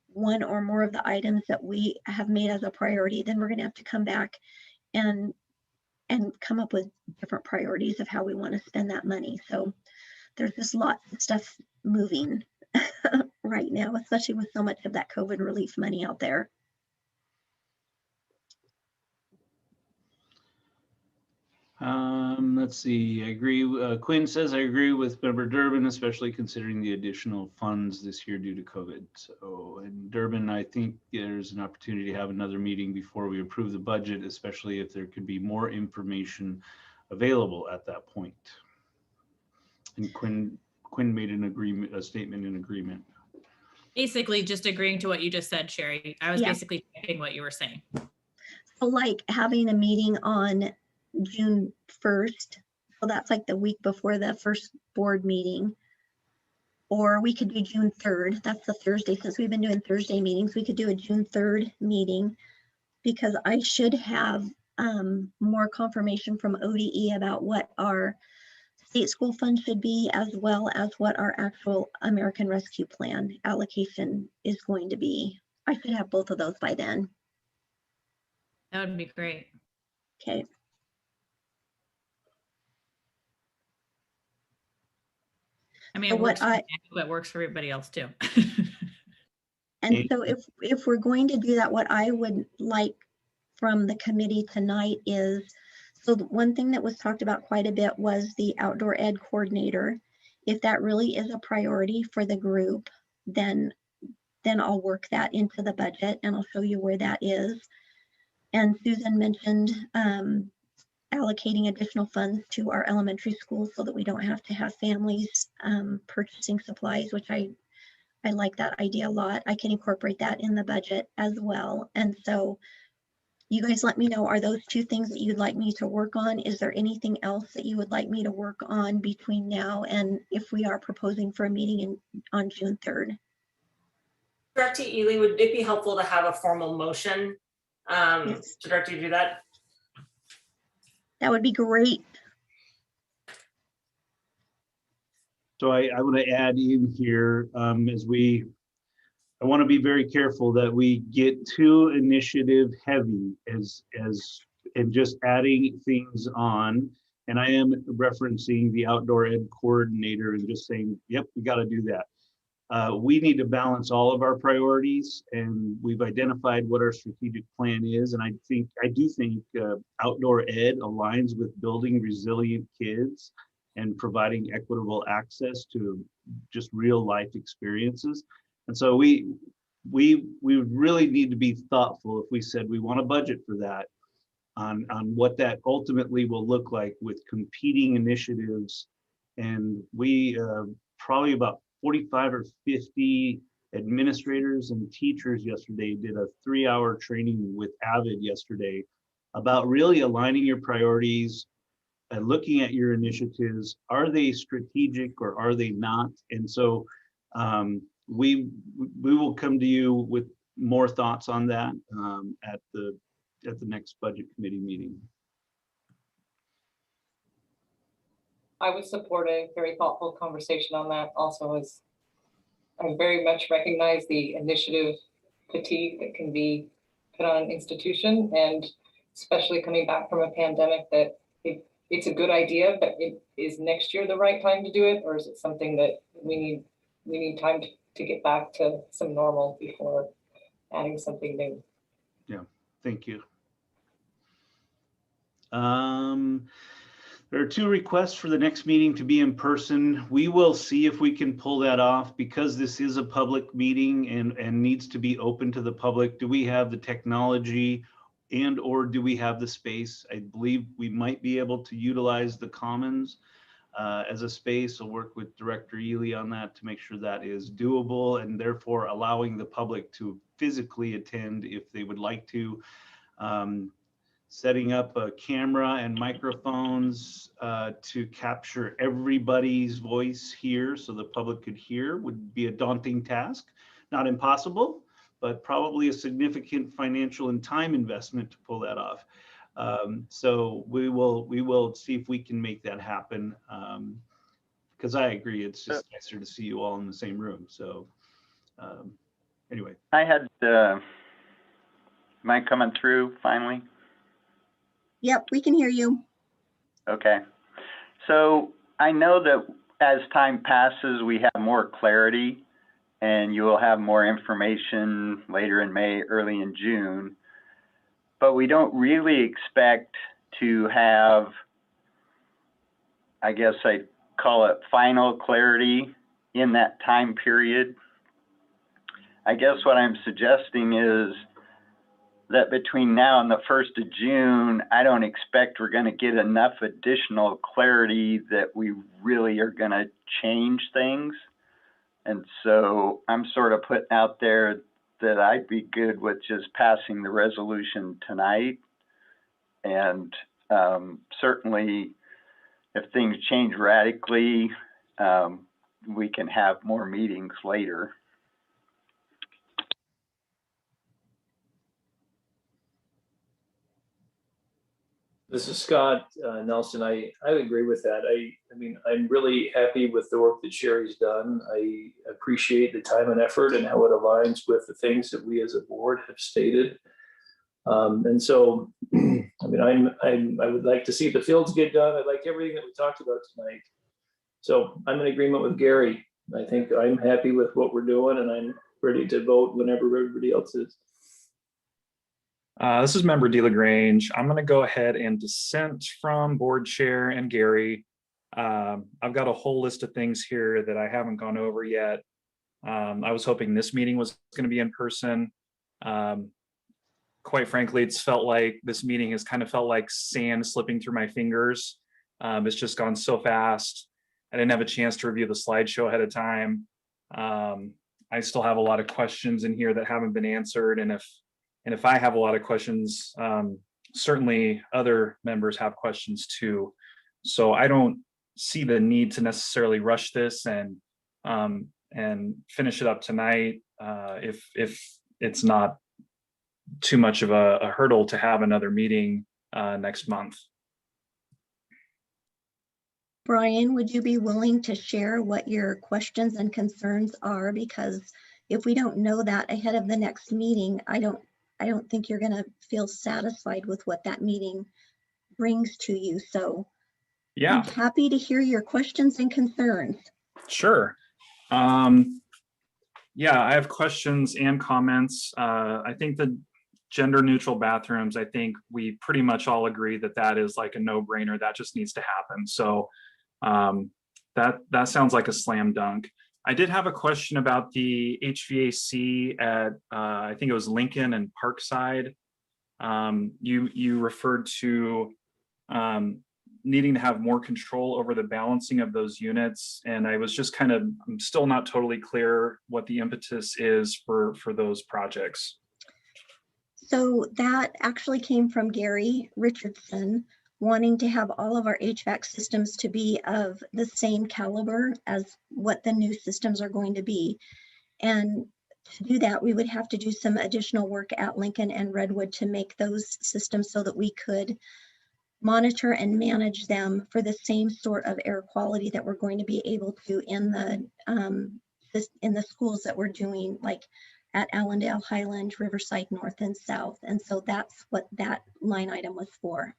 one or more of the items that we have made as a priority, then we're going to have to come back and come up with different priorities of how we want to spend that money. So there's just lots of stuff moving right now, especially with so much of that COVID relief money out there. Let's see, I agree. Quinn says, I agree with Member Durbin, especially considering the additional funds this year due to COVID. So in Durbin, I think there's an opportunity to have another meeting before we approve the budget, especially if there could be more information available at that point. And Quinn made an agreement, a statement in agreement. Basically just agreeing to what you just said, Sherry. I was basically checking what you were saying. So like having a meeting on June 1st, so that's like the week before the first board meeting. Or we could do June 3rd, that's the Thursday, since we've been doing Thursday meetings, we could do a June 3rd meeting, because I should have more confirmation from ODE about what our state school fund should be, as well as what our actual American Rescue Plan allocation is going to be. I should have both of those by then. That would be great. Okay. I mean, So it works for me, but it works for everybody else too. And so if we're going to do that, what I would like from the committee tonight is, so the one thing that was talked about quite a bit was the outdoor ed coordinator. If that really is a priority for the group, then I'll work that into the budget and I'll show you where that is. And Susan mentioned allocating additional funds to our elementary schools so that we don't have to have families purchasing supplies, which I like that idea a lot. I can incorporate that in the budget as well. And so you guys let me know, are those two things that you'd like me to work on? Is there anything else that you would like me to work on between now and if we are proposing for a meeting on June 3rd? Director Ely, would it be helpful to have a formal motion to direct you to do that? That would be great. So I want to add in here I want to be very careful that we get too initiative heavy and just adding things on. And I am referencing the outdoor ed coordinator and just saying, yep, we got to do that. We need to balance all of our priorities, and we've identified what our strategic plan is. And I do think outdoor ed aligns with building resilient kids and providing equitable access to just real life experiences. And so we really need to be thoughtful if we said we want a budget for that on what that ultimately will look like with competing initiatives. And we probably about 45 or 50 administrators and teachers yesterday did a 3-hour training with Avid yesterday about really aligning your priorities and looking at your initiatives. Are they strategic or are they not? And so we will come to you with more thoughts on that at the next budget committee meeting. I would support a very thoughtful conversation on that also, as I very much recognize the initiative fatigue that can be put on an institution, and especially coming back from a pandemic, that it's a good idea, but is next year the right time to do it? Or is it something that we need time to get back to some normal before adding something new? Yeah, thank you. There are 2 requests for the next meeting to be in person. We will see if we can pull that off because this is a public meeting and needs to be open to the public. Do we have the technology or do we have the space? I believe we might be able to utilize the Commons as a space. I'll work with Director Ely on that to make sure that is doable, and therefore allowing the public to physically attend if they would like to. Setting up a camera and microphones to capture everybody's voice here so the public could hear would be a daunting task. Not impossible, but probably a significant financial and time investment to pull that off. So we will see if we can make that happen, because I agree, it's just nicer to see you all in the same room. So anyway. I had, am I coming through finally? Yep, we can hear you. Okay. So I know that as time passes, we have more clarity and you will have more information later in May, early in June, but we don't really expect to have I guess I'd call it final clarity in that time period. I guess what I'm suggesting is that between now and the 1st of June, I don't expect we're going to get enough additional clarity that we really are going to change things. And so I'm sort of putting out there that I'd be good with just passing the resolution tonight. And certainly if things change radically, we can have more meetings later. This is Scott Nelson. I agree with that. I mean, I'm really happy with the work that Sherry's done. I appreciate the time and effort and how it aligns with the things that we as a board have stated. And so, I mean, I would like to see the fields get done. I like everything that we talked about tonight. So I'm in agreement with Gary. I think I'm happy with what we're doing, and I'm ready to vote whenever everybody else is. This is Member DeLaGrange. I'm going to go ahead and dissent from Board Chair and Gary. I've got a whole list of things here that I haven't gone over yet. I was hoping this meeting was going to be in person. Quite frankly, it's felt like this meeting has kind of felt like sand slipping through my fingers. It's just gone so fast. I didn't have a chance to review the slideshow ahead of time. I still have a lot of questions in here that haven't been answered. And if I have a lot of questions, certainly other members have questions too. So I don't see the need to necessarily rush this and finish it up tonight if it's not too much of a hurdle to have another meeting next month. Brian, would you be willing to share what your questions and concerns are? Because if we don't know that ahead of the next meeting, I don't think you're going to feel satisfied with what that meeting brings to you. So yeah, I'm happy to hear your questions and concerns. Sure. Yeah, I have questions and comments. I think the gender neutral bathrooms, I think we pretty much all agree that that is like a no-brainer. That just needs to happen. So that sounds like a slam dunk. I did have a question about the HVAC at I think it was Lincoln and Parkside. You referred to needing to have more control over the balancing of those units, and I was just I'm still not totally clear what the impetus is for those projects. So that actually came from Gary Richardson, wanting to have all of our HVAC systems to be of the same caliber as what the new systems are going to be. And to do that, we would have to do some additional work at Lincoln and Redwood to make those systems so that we could monitor and manage them for the same sort of air quality that we're going to be able to in the schools that we're doing, like at Allendale, Highland, Riverside North and South. And so that's what that line item was for.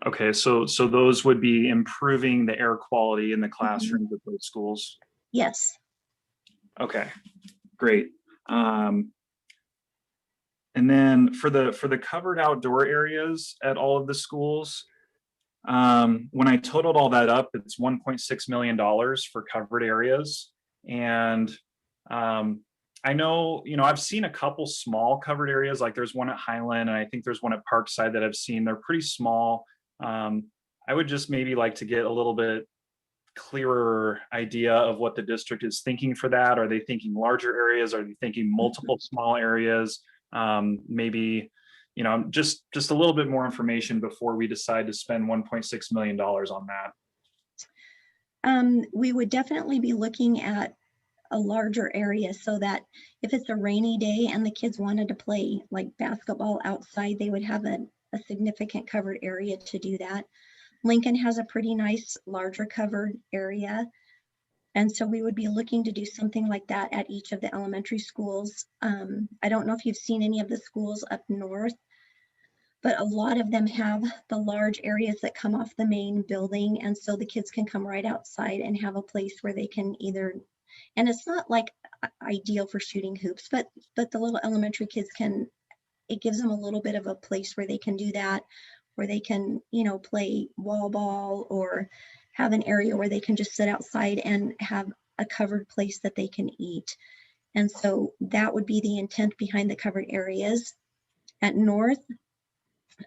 Okay, so those would be improving the air quality in the classrooms of those schools? Yes. Okay, great. And then for the covered outdoor areas at all of the schools, when I totaled all that up, it's $1.6 million for covered areas. And I know, I've seen a couple small covered areas, like there's one at Highland, and I think there's one at Parkside that I've seen. They're pretty small. I would just maybe like to get a little bit clearer idea of what the district is thinking for that. Are they thinking larger areas? Are they thinking multiple small areas? Maybe, just a little bit more information before we decide to spend $1.6 million on that. We would definitely be looking at a larger area so that if it's a rainy day and the kids wanted to play like basketball outside, they would have a significant covered area to do that. Lincoln has a pretty nice larger covered area. And so we would be looking to do something like that at each of the elementary schools. I don't know if you've seen any of the schools up north, but a lot of them have the large areas that come off the main building. And so the kids can come right outside and have a place where they can either, and it's not like ideal for shooting hoops, but the little elementary kids can, it gives them a little bit of a place where they can do that, where they can, play wall ball or have an area where they can just sit outside and have a covered place that they can eat. And so that would be the intent behind the covered areas. At North,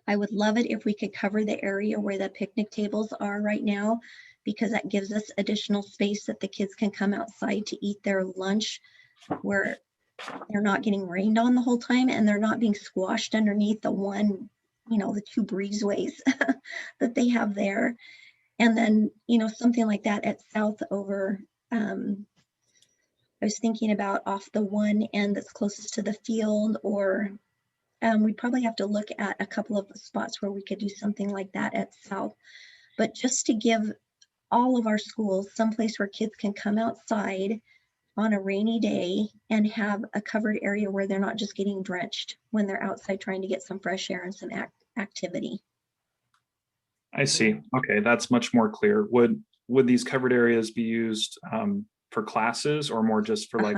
I would love it if we could cover the area where the picnic tables are right now, because that gives us additional space that the kids can come outside to eat their lunch where they're not getting rained on the whole time and they're not being squashed underneath the 2 breezeways that they have there. And then, something like that at South over, I was thinking about off the one end that's closest to the field, or we'd probably have to look at a couple of spots where we could do something like that at South. But just to give all of our schools someplace where kids can come outside on a rainy day and have a covered area where they're not just getting drenched when they're outside trying to get some fresh air and some activity. I see. Okay, that's much more clear. Would these covered areas be used for classes or more just for like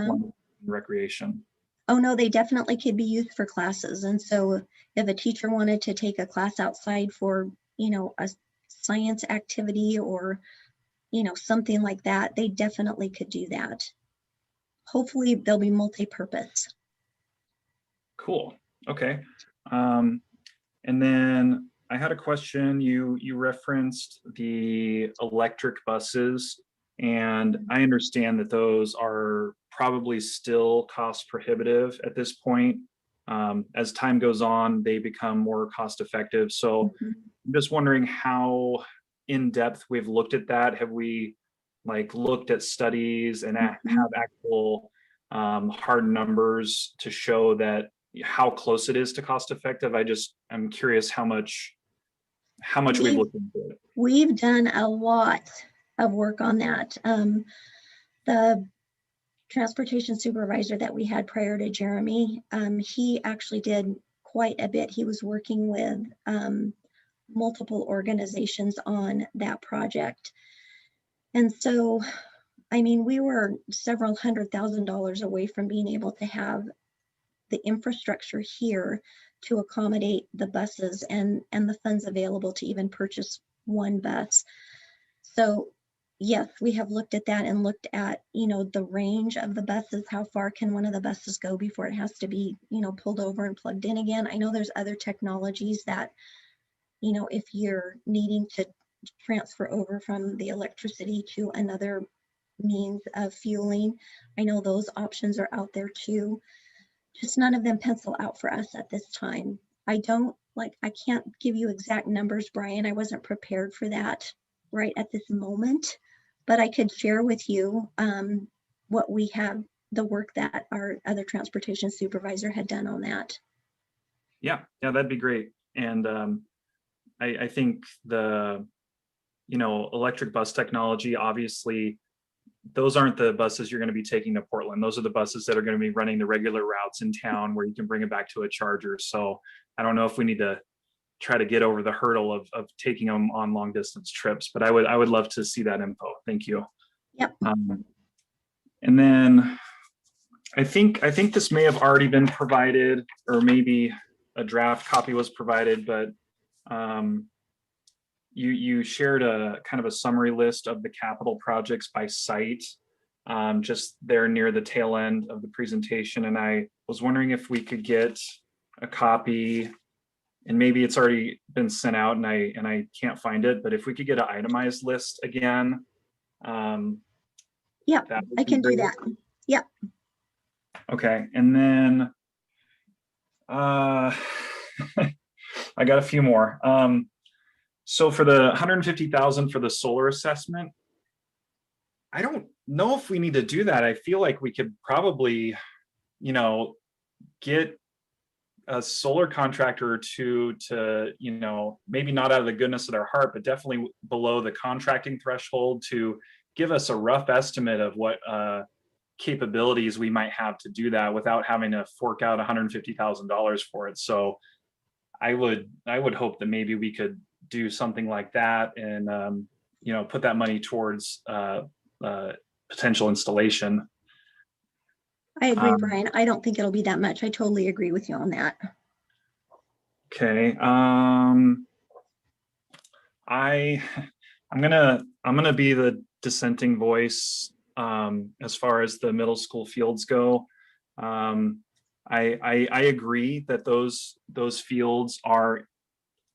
recreation? Oh no, they definitely could be used for classes. And so if a teacher wanted to take a class outside for, a science activity or, something like that, they definitely could do that. Hopefully they'll be multi-purpose. Cool. Okay. And then I had a question. You referenced the electric buses, and I understand that those are probably still cost prohibitive at this point. As time goes on, they become more cost effective. So I'm just wondering how in depth we've looked at that. Have we looked at studies and have actual hard numbers to show that how close it is to cost effective? I'm curious how much we've looked into it. We've done a lot of work on that. The transportation supervisor that we had prior to Jeremy, he actually did quite a bit. He was working with multiple organizations on that project. And so, we were several $100,000 away from being able to have the infrastructure here to accommodate the buses and the funds available to even purchase one bus. So yes, we have looked at that and looked at, the range of the buses. How far can one of the buses go before it has to be, pulled over and plugged in again? I know there's other technologies that, if you're needing to transfer over from the electricity to another means of fueling, I know those options are out there too. Just none of them pencil out for us at this time. I can't give you exact numbers, Brian. I wasn't prepared for that right at this moment, but I could share with you what we have, the work that our other transportation supervisor had done on that. Yeah, that'd be great. And I think the, electric bus technology, obviously, those aren't the buses you're going to be taking to Portland. Those are the buses that are going to be running the regular routes in town where you can bring it back to a charger. So I don't know if we need to try to get over the hurdle of taking them on long distance trips, but I would love to see that info. Thank you. Yep. And then I think this may have already been provided, or maybe a draft copy was provided, but you shared a kind of a summary list of the capital projects by site, just there near the tail end of the presentation. And I was wondering if we could get a copy, and maybe it's already been sent out and I can't find it, but if we could get an itemized list again. Yeah, I can do that. Yep. Okay, and then I got a few more. So for the 150,000 for the solar assessment, I don't know if we need to do that. I feel like we could probably, get a solar contractor or two to, maybe not out of the goodness of their heart, but definitely below the contracting threshold to give us a rough estimate of what capabilities we might have to do that without having to fork out $150,000 for it. So I would hope that maybe we could do something like that and put that money towards potential installation. I agree, Brian. I don't think it'll be that much. I totally agree with you on that. Okay. I'm gonna be the dissenting voice as far as the middle school fields go. I agree that those fields are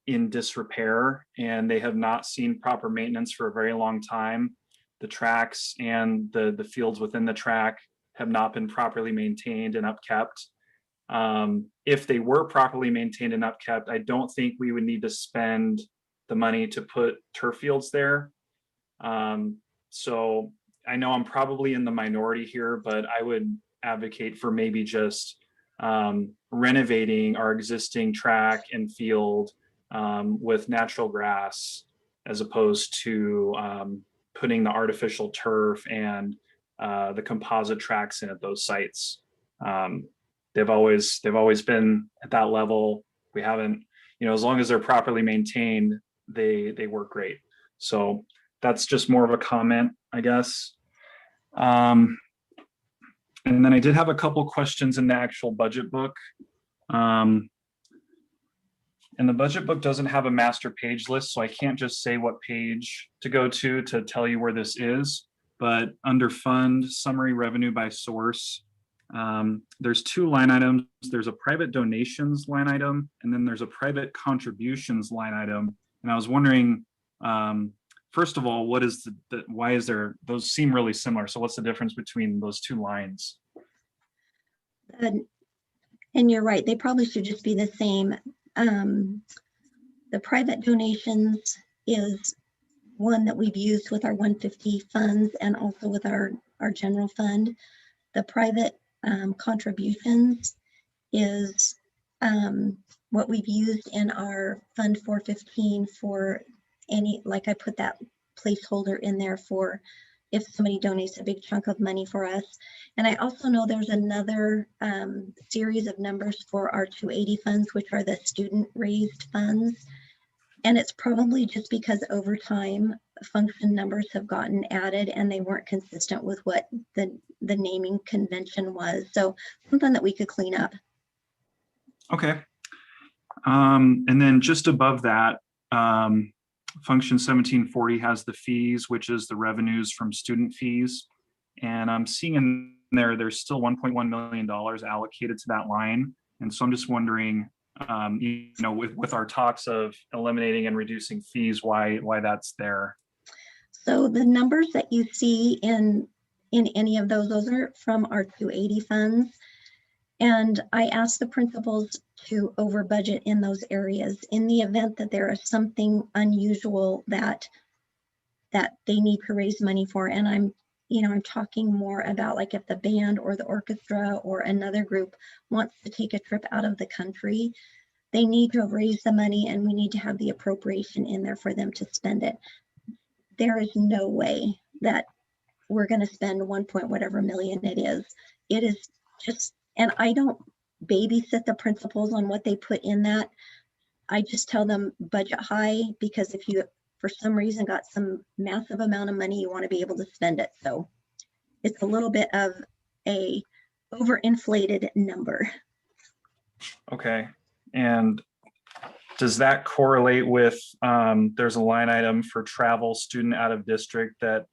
in disrepair and they have not seen proper maintenance for a very long time. The tracks and the fields within the track have not been properly maintained and upkept. If they were properly maintained and upkept, I don't think we would need to spend the money to put turf fields there. So I know I'm probably in the minority here, but I would advocate for maybe just renovating our existing track and field with natural grass, as opposed to putting the artificial turf and the composite tracks in at those sites. They've always been at that level. We haven't, as long as they're properly maintained, they work great. So that's just more of a comment, I guess. And then I did have a couple questions in the actual budget book. And the budget book doesn't have a master page list, so I can't just say what page to go to tell you where this is. But under fund summary revenue by source, there's two line items. There's a private donations line item, and then there's a private contributions line item. And I was wondering, first of all, what is why is there, those seem really similar. So what's the difference between those two lines? And you're right, they probably should just be the same. The private donations is one that we've used with our 150 funds and also with our general fund. The private contributions is what we've used in our Fund 415 for any, like I put that placeholder in there for if somebody donates a big chunk of money for us. And I also know there's another series of numbers for our 280 funds, which are the student raised funds. And it's probably just because over time function numbers have gotten added and they weren't consistent with what the naming convention was. So something that we could clean up. Okay. And then just above that, function 1740 has the fees, which is the revenues from student fees. And I'm seeing in there, there's still $1.1 million allocated to that line. And so I'm just wondering, with our talks of eliminating and reducing fees, why that's there. So the numbers that you see in any of those are from our 280 funds. And I asked the principals to over budget in those areas in the event that there is something unusual that they need to raise money for. And I'm talking more about like if the band or the orchestra or another group wants to take a trip out of the country, they need to raise the money and we need to have the appropriation in there for them to spend it. There is no way that we're going to spend 1 point whatever million it is. It is just, and I don't babysit the principals on what they put in that. I just tell them budget high, because if you, for some reason, got some massive amount of money, you want to be able to spend it. So it's a little bit of a overinflated number. Okay. And does that correlate with, there's a line item for travel student out of district that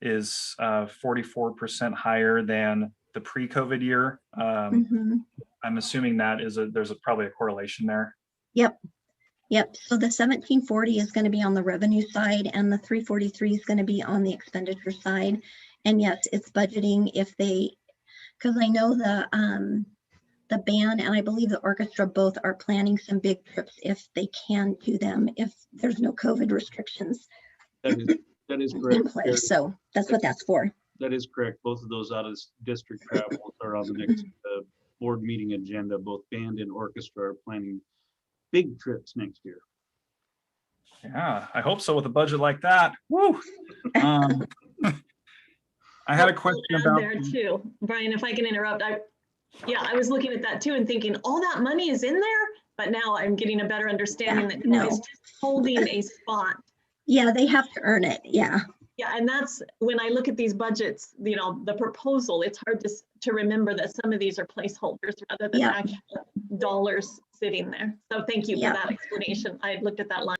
is 44% higher than the pre-COVID year? I'm assuming that there's probably a correlation there. Yep. So the 1740 is going to be on the revenue side and the 343 is going to be on the expenditure side. And yes, it's budgeting if they, because I know the band and I believe the orchestra both are planning some big trips if they can do them, if there's no COVID restrictions. That is correct. In place. So that's what that's for. That is correct. Both of those out of district travels are on the next board meeting agenda. Both band and orchestra are planning big trips next year. Yeah, I hope so with a budget like that. Woo! I had a question about there too, Brian, if I can interrupt. I was looking at that too and thinking all that money is in there, but now I'm getting a better understanding that it's just holding a spot. Yeah, they have to earn it. Yeah. Yeah, and that's when I look at these budgets, the proposal, it's hard to remember that some of these are placeholders rather than actual dollars sitting there. So thank you for that explanation. I looked at that line.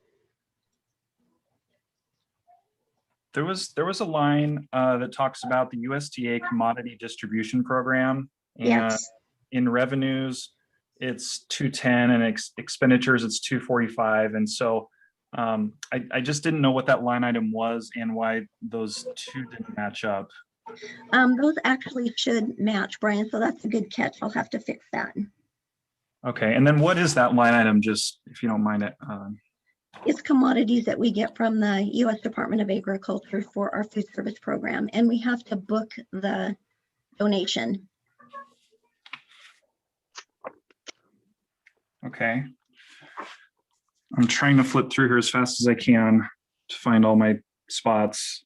there was a line that talks about the USDA commodity distribution program, and Yes. in revenues it's 210 and expenditures it's 245, and so I just didn't know what that line item was and why those two didn't match up. Those actually should match, Brian, so that's a good catch. I'll have to fix that. Okay, and then what is that line item, just if you don't mind it? It's commodities that we get from the U.S. Department of Agriculture for our food service program, and we have to book the donation. Okay. I'm trying to flip through here as fast as I can to find all my spots.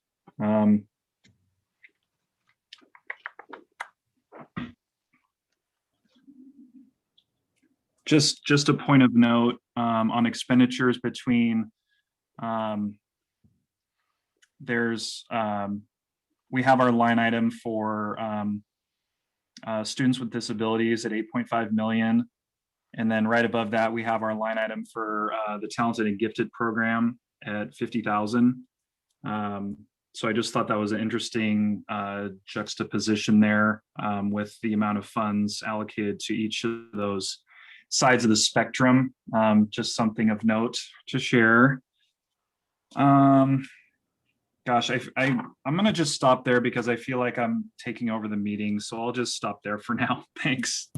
Just a point of note on expenditures between we have our line item for students with disabilities at 8.5 million. And then right above that, we have our line item for the talented and gifted program at 50,000. So I just thought that was an interesting juxtaposition there with the amount of funds allocated to each of those sides of the spectrum. Just something of note to share. Gosh, I'm gonna just stop there because I feel like I'm taking over the meeting. So I'll just stop there for now. Thanks.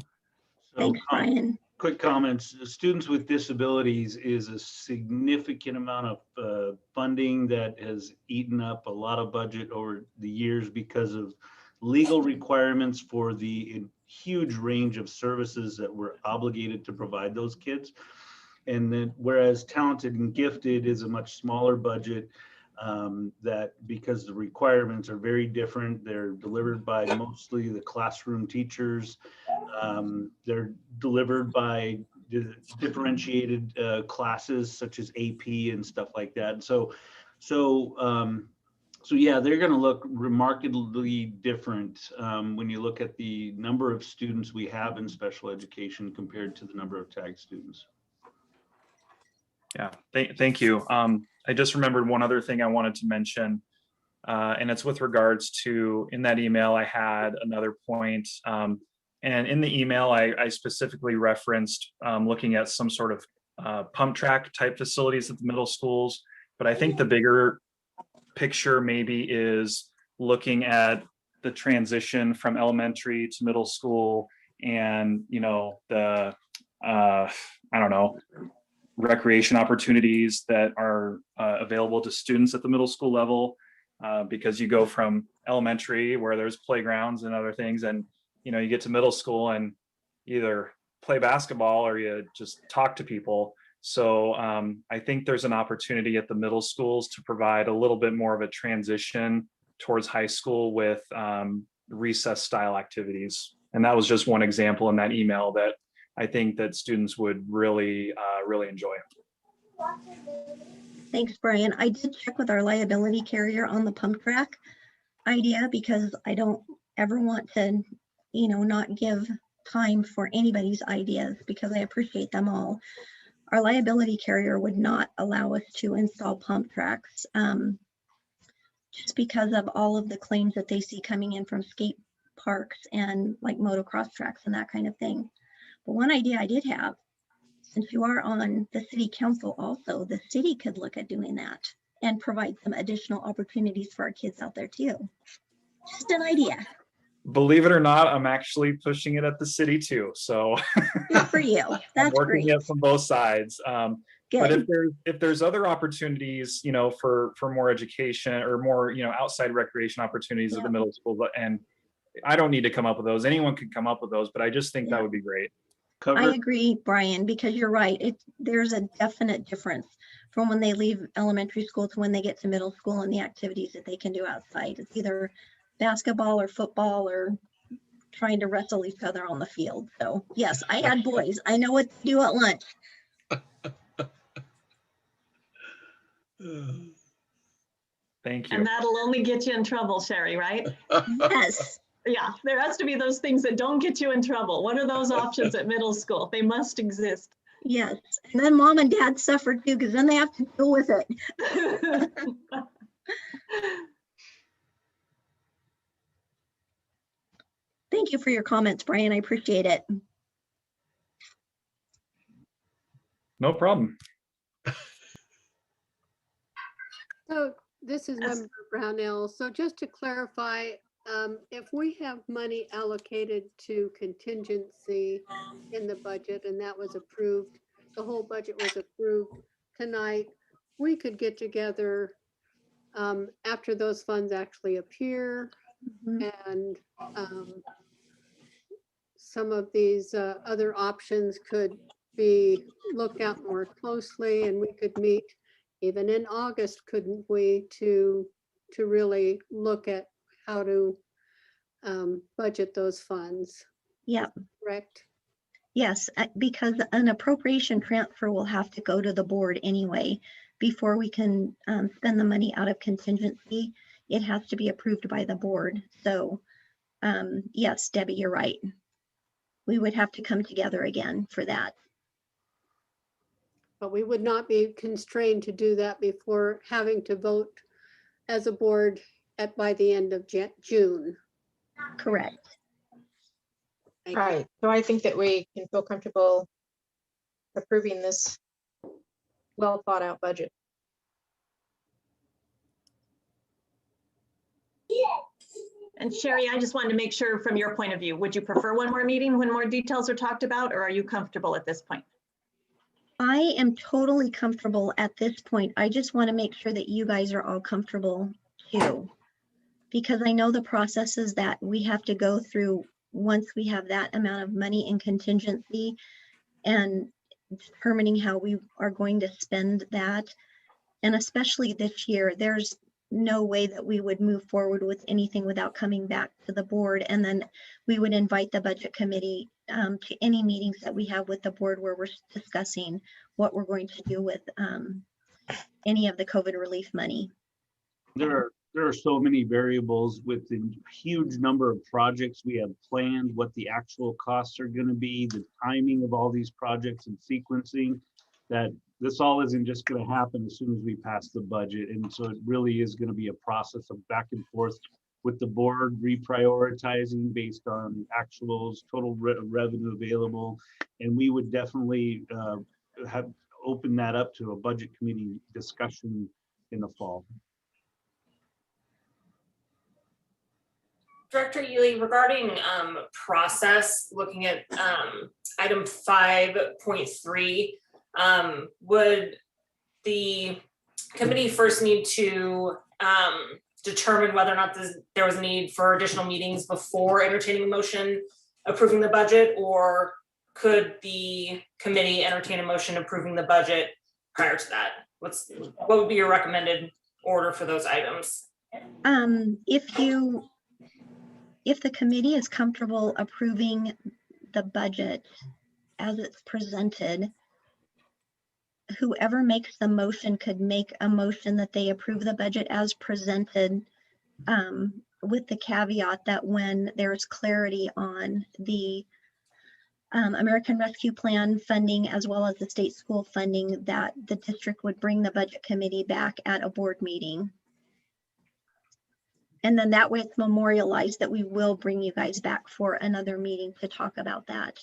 Thanks, Brian. Quick comments. Students with disabilities is a significant amount of funding that has eaten up a lot of budget over the years because of legal requirements for the huge range of services that we're obligated to provide those kids. And then whereas talented and gifted is a much smaller budget, that because the requirements are very different, they're delivered by mostly the classroom teachers. They're delivered by differentiated classes such as AP and stuff like that. So yeah, they're going to look remarkably different when you look at the number of students we have in special education compared to the number of TAG students. Yeah, thank you. I just remembered one other thing I wanted to mention, and it's with regards to, in that email, I had another point. And in the email, I specifically referenced looking at some sort of pump track type facilities at the middle schools. But I think the bigger picture maybe is looking at the transition from elementary to middle school and, you know, the, I don't know, recreation opportunities that are available to students at the middle school level, because you go from elementary where there's playgrounds and other things, and you know, you get to middle school and either play basketball or you just talk to people. So I think there's an opportunity at the middle schools to provide a little bit more of a transition towards high school with recess style activities. And that was just one example in that email that I think that students would really, really enjoy. Thanks, Brian. I did check with our liability carrier on the pump track idea because I don't ever want to, you know, not give time for anybody's ideas because I appreciate them all. Our liability carrier would not allow us to install pump tracks just because of all of the claims that they see coming in from skate parks and like motocross tracks and that kind of thing. But one idea I did have, since you are on the city council also, the city could look at doing that and provide some additional opportunities for our kids out there too. Just an idea. Believe it or not, I'm actually pushing it at the city too. So good for you. That's I'm working great. it from both sides. But if there's other opportunities, you know, for more education or more, you know, outside recreation opportunities at the middle school, and I don't need to come up with those. Anyone can come up with those, but I just think that would be great. I agree, Brian, because you're right. There's a definite difference from when they leave elementary school to when they get to middle school and the activities that they can do outside. It's either basketball or football or trying to wrestle each other on the field. So yes, I had boys. I know what to do at lunch. Thank you. And that'll only get you in trouble, Sherry, right? Yes. Yeah, there has to be those things that don't get you in trouble. What are those options at middle school? They must exist. Yes, and then mom and dad suffer too because then they have to deal with it. Thank you for your comments, Brian. I appreciate it. No problem. So this is Member Brownell. So just to clarify, if we have money allocated to contingency in the budget and that was approved, the whole budget was approved tonight, we could get together after those funds actually appear and some of these other options could be looked at more closely, and we could meet even in August, couldn't we, to really look at how to budget those funds. Yep. Correct. Yes, because an appropriation transfer will have to go to the board anyway before we can spend the money out of contingency. It has to be approved by the board. So yes, Debbie, you're right. We would have to come together again for that. But we would not be constrained to do that before having to vote as a board by the end of June. Correct. Right. So I think that we can feel comfortable approving this well thought out budget. And Sherry, I just wanted to make sure from your point of view, would you prefer one more meeting when more details are talked about, or are you comfortable at this point? I am totally comfortable at this point. I just want to make sure that you guys are all comfortable too, because I know the processes that we have to go through once we have that amount of money in contingency and determining how we are going to spend that. And especially this year, there's no way that we would move forward with anything without coming back to the board. And then we would invite the budget committee to any meetings that we have with the board where we're discussing what we're going to do with any of the COVID relief money. There are so many variables with the huge number of projects we have planned, what the actual costs are going to be, the timing of all these projects and sequencing, that this all isn't just going to happen as soon as we pass the budget. And so it really is going to be a process of back and forth with the board, reprioritizing based on actuals, total revenue available. And we would definitely have opened that up to a budget committee discussion in the fall. Director Ely, regarding process, looking at item 5.3, would the committee first need to determine whether or not there was a need for additional meetings before entertaining a motion approving the budget, or could the committee entertain a motion approving the budget prior to that? What would be your recommended order for those items? If the committee is comfortable approving the budget as it's presented, whoever makes the motion could make a motion that they approve the budget as presented, with the caveat that when there's clarity on the American Rescue Plan funding as well as the state school funding, that the district would bring the budget committee back at a board meeting. And then that way it's memorialized that we will bring you guys back for another meeting to talk about that.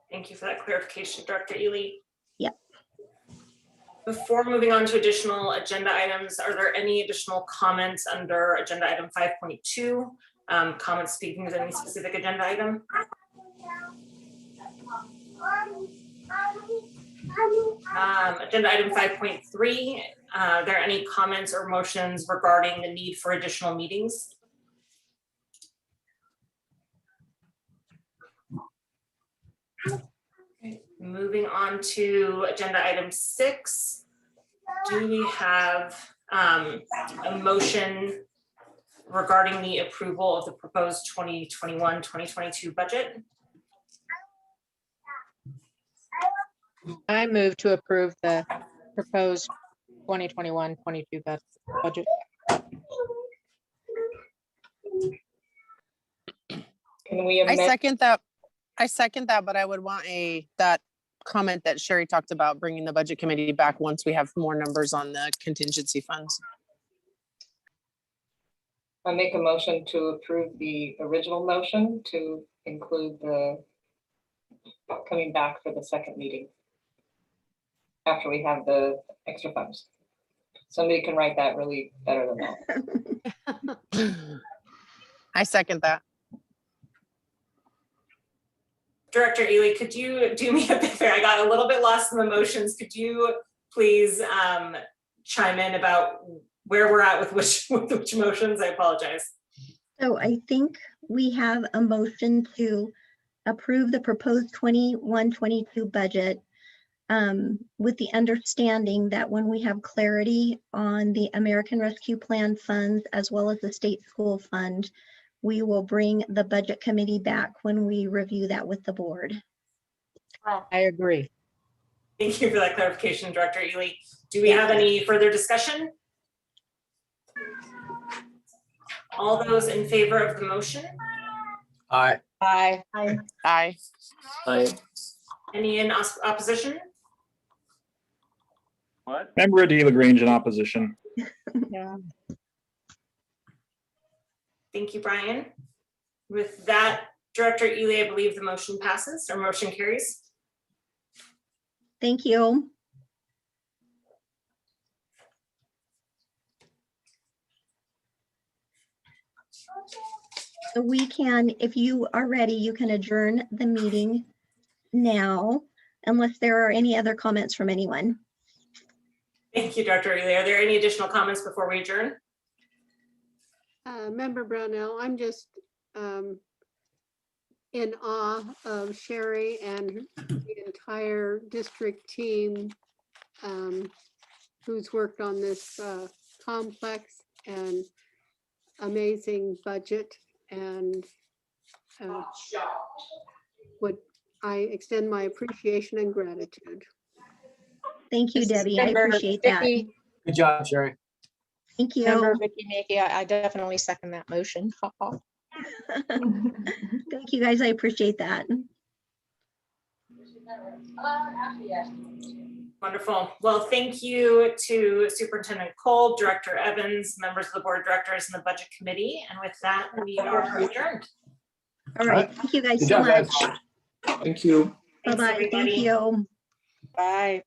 Thank you for that clarification, Director Ely. Yep. Before moving on to additional agenda items, are there any additional comments under agenda item 5.2? Comments speaking to any specific agenda item? Agenda item 5.3, are there any comments or motions regarding the need for additional meetings? Okay, moving on to agenda item 6. Do we have a motion regarding the approval of the proposed 2021-2022 budget? I move to approve the proposed 2021-22 budget. Can we amend? I second that, but I would want that comment that Sherry talked about bringing the budget committee back once we have more numbers on the contingency funds. I make a motion to approve the original motion to include the coming back for the second meeting after we have the extra funds. Somebody can write that really better than that. I second that. Director Ely, could you do me a big favor? I got a little bit lost in the motions. Could you please chime in about where we're at with which motions? I apologize. So I think we have a motion to approve the proposed 21-22 budget with the understanding that when we have clarity on the American Rescue Plan funds as well as the state school fund, we will bring the budget committee back when we review that with the board. I agree. Thank you for that clarification, Director Ely. Do we have any further discussion? All those in favor of the motion? Aye. Aye. Aye. Aye. Aye. Any in opposition? What? Member Adi LaGrange in opposition. Yeah. Thank you, Brian. With that, Director Ely, I believe the motion passes or motion carries. Thank you. So we can, if you are ready, you can adjourn the meeting now, unless there are any other comments from anyone. Thank you, Dr. Ely. Are there any additional comments before we adjourn? Member Brownell, I'm just in awe of Sherry and the entire district team who's worked on this complex and amazing budget, and I extend my appreciation and gratitude. Thank you, Debbie. I appreciate that. Good job, Sherry. Thank you. Member Vicky Mackey, I definitely second that motion. Thank you, guys. I appreciate that. Wonderful. Well, thank you to Superintendent Cole, Director Evans, members of the board of directors and the budget committee. And with that, we are adjourned. All right. Thank you guys Good so job, much. guys. Thank you. Bye-bye. Thank you. Bye.